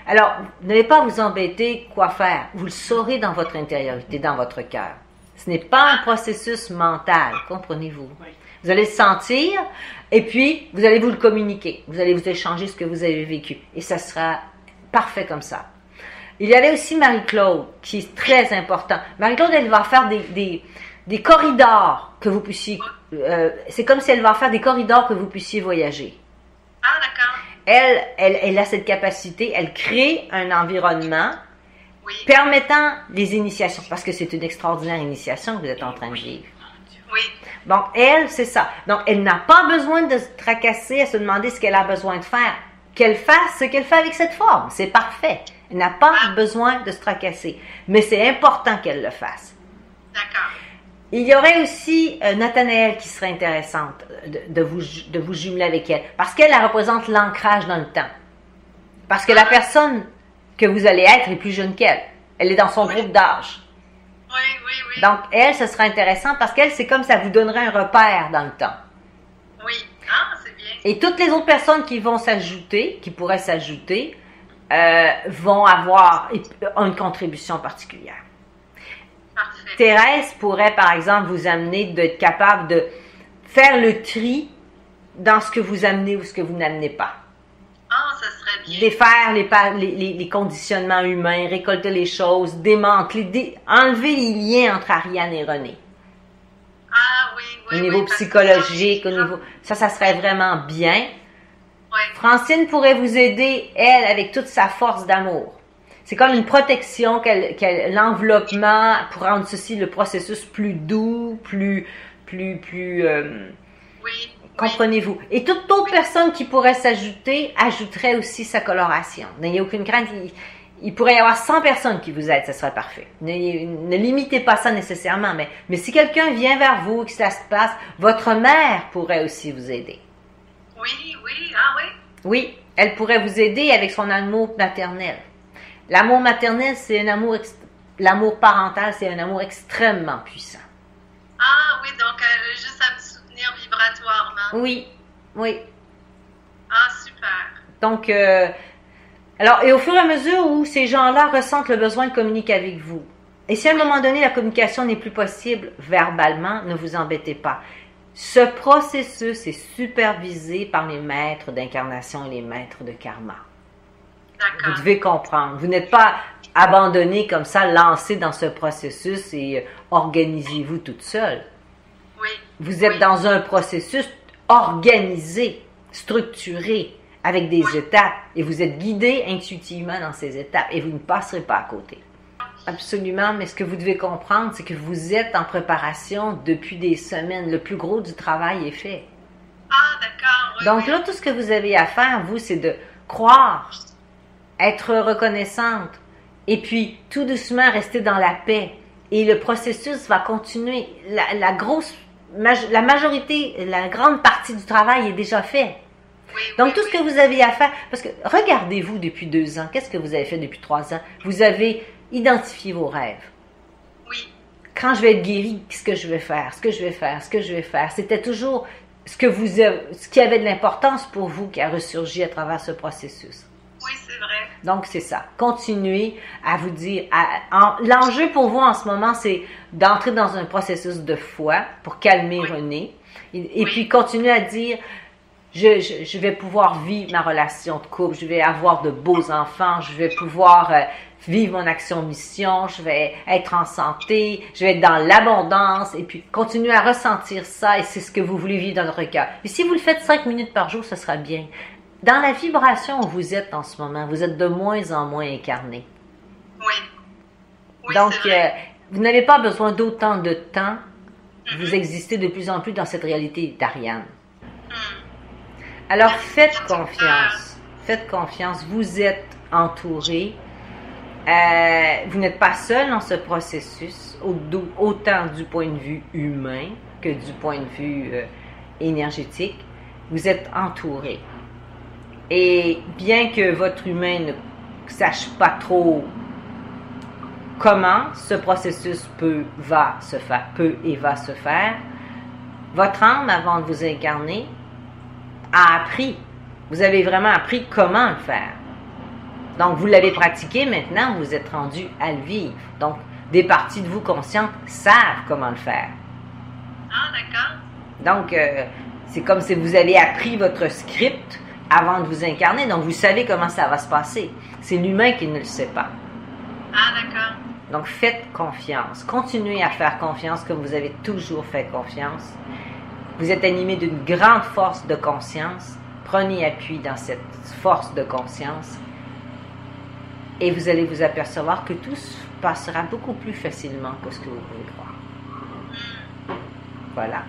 alors, n'allez pas vous embêter quoi faire. Vous le saurez dans votre intériorité, dans votre cœur. Ce n'est pas un processus mental, comprenez-vous? Vous allez le sentir, et puis, vous allez vous le communiquer. Vous allez vous échanger ce que vous avez vécu. Et ça sera parfait comme ça. Il y avait aussi Marie-Claude, qui est très important. Marie-Claude, elle va faire des corridors que vous puissiez... c'est comme si elle va faire des corridors que vous puissiez voyager. Ah, d'accord. Elle a cette capacité, elle crée un environnement permettant les initiations, parce que c'est une extraordinaire initiation que vous êtes en train de vivre. Oui. Donc, elle, c'est ça. Donc, elle n'a pas besoin de se tracasser, à se demander ce qu'elle a besoin de faire. Qu'elle fasse ce qu'elle fait avec cette forme. C'est parfait. Elle n'a pas besoin de se tracasser. Mais c'est important qu'elle le fasse. D'accord. Il y aurait aussi Nathanaël qui serait intéressante de vous jumeler avec elle. Parce qu'elle représente l'ancrage dans le temps. Parce que la personne que vous allez être est plus jeune qu'elle. Elle est dans son groupe d'âge. Oui. Donc, elle, ce sera intéressant parce qu'elle, c'est comme ça vous donnerait un repère dans le temps. Oui. Ah, c'est bien. Et toutes les autres personnes qui vont s'ajouter, qui pourraient s'ajouter, vont avoir une contribution particulière. Parfait. Thérèse pourrait, par exemple, vous amener d'être capable de faire le tri dans ce que vous amenez ou ce que vous n'amenez pas. Ah, ça serait bien. Défaire les conditionnements humains, récolter les choses, démanteler, enlever les liens entre Ariane et René. Ah, oui. Au niveau psychologique, au niveau... Ça serait vraiment bien. Oui. Francine pourrait vous aider, elle, avec toute sa force d'amour. C'est comme une protection, l'enveloppement pour rendre ceci, le processus plus doux, plus Oui. comprenez-vous. Et toute autre personne qui pourrait s'ajouter, ajouterait aussi sa coloration. N'ayez aucune crainte. Il pourrait y avoir 100 personnes qui vous aident, ce serait parfait. Ne limitez pas ça nécessairement, mais si quelqu'un vient vers vous, que ça se passe, votre mère pourrait aussi vous aider. Oui. Ah, oui. Oui, elle pourrait vous aider avec son amour maternel. L'amour maternel, c'est un amour l'amour parental, c'est un amour extrêmement puissant. Ah oui, donc juste à me soutenir vibratoirement. Oui, oui. Ah, super. Donc, alors, et au fur et à mesure où ces gens-là ressentent le besoin de communiquer avec vous, et si à un moment donné la communication n'est plus possible verbalement, ne vous embêtez pas. Ce processus est supervisé par les maîtres d'incarnation et les maîtres de karma. D'accord. Vous devez comprendre. Vous n'êtes pas abandonné comme ça, lancé dans ce processus et organisez-vous toute seule. Oui. Vous êtes dans un processus organisé, structuré, avec des étapes, et vous êtes guidé intuitivement dans ces étapes, et vous ne passerez pas à côté. Absolument, mais ce que vous devez comprendre, c'est que vous êtes en préparation depuis des semaines. Le plus gros du travail est fait. Ah, d'accord. Oui, Donc oui. là, tout ce que vous avez à faire, vous, c'est de croire, être reconnaissante, et puis tout doucement rester dans la paix. Et le processus va continuer. La majorité, la grande partie du travail est déjà fait. Oui, Donc, oui, tout ce que vous avez à faire, parce que regardez-vous depuis 2 ans, qu'est-ce que vous avez fait depuis 3 ans? Vous avez identifié vos rêves. Oui. Quand je vais être guérie, qu'est-ce que je vais faire? Ce que je vais faire, ce que je vais faire. C'était toujours ce qui avait de l'importance pour vous qui a ressurgi à travers ce processus. Oui, c'est vrai. Donc, c'est ça. Continuez à vous dire... L'enjeu pour vous en ce moment, c'est d'entrer dans un processus de foi pour calmer René. Et puis, continuer à dire... Je vais pouvoir vivre ma relation de couple, je vais avoir de beaux enfants, je vais pouvoir vivre mon action-mission, je vais être en santé, je vais être dans l'abondance, et puis continuer à ressentir ça, et c'est ce que vous voulez vivre dans votre cœur. Et si vous le faites 5 minutes par jour, ce sera bien. Dans la vibration où vous êtes en ce moment, vous êtes de moins en moins incarné. Oui. Oui, Donc, c'est vrai. vous n'avez pas besoin d'autant de temps, vous existez de plus en plus dans cette réalité d'Ariane. Alors, faites confiance. Faites confiance. Vous êtes entouré. Vous n'êtes pas seul dans ce processus, autant du point de vue humain que du point de vue énergétique. Vous êtes entouré. Et bien que votre humain ne sache pas trop comment ce processus peut et va se faire, votre âme, avant de vous incarner, a appris. Vous avez vraiment appris comment le faire. Donc, vous l'avez pratiqué, maintenant, vous êtes rendu à le vivre. Donc, des parties de vous conscientes savent comment le faire. Ah, d'accord. Donc, c'est comme si vous avez appris votre script avant de vous incarner. Donc, vous savez comment ça va se passer. C'est l'humain qui ne le sait pas. Ah, d'accord. Donc, faites confiance. Continuez à faire confiance comme vous avez toujours fait confiance. Vous êtes animé d'une grande force de conscience. Prenez appui dans cette force de conscience. Et vous allez vous apercevoir que tout se passera beaucoup plus facilement que ce que vous pouvez croire. Voilà.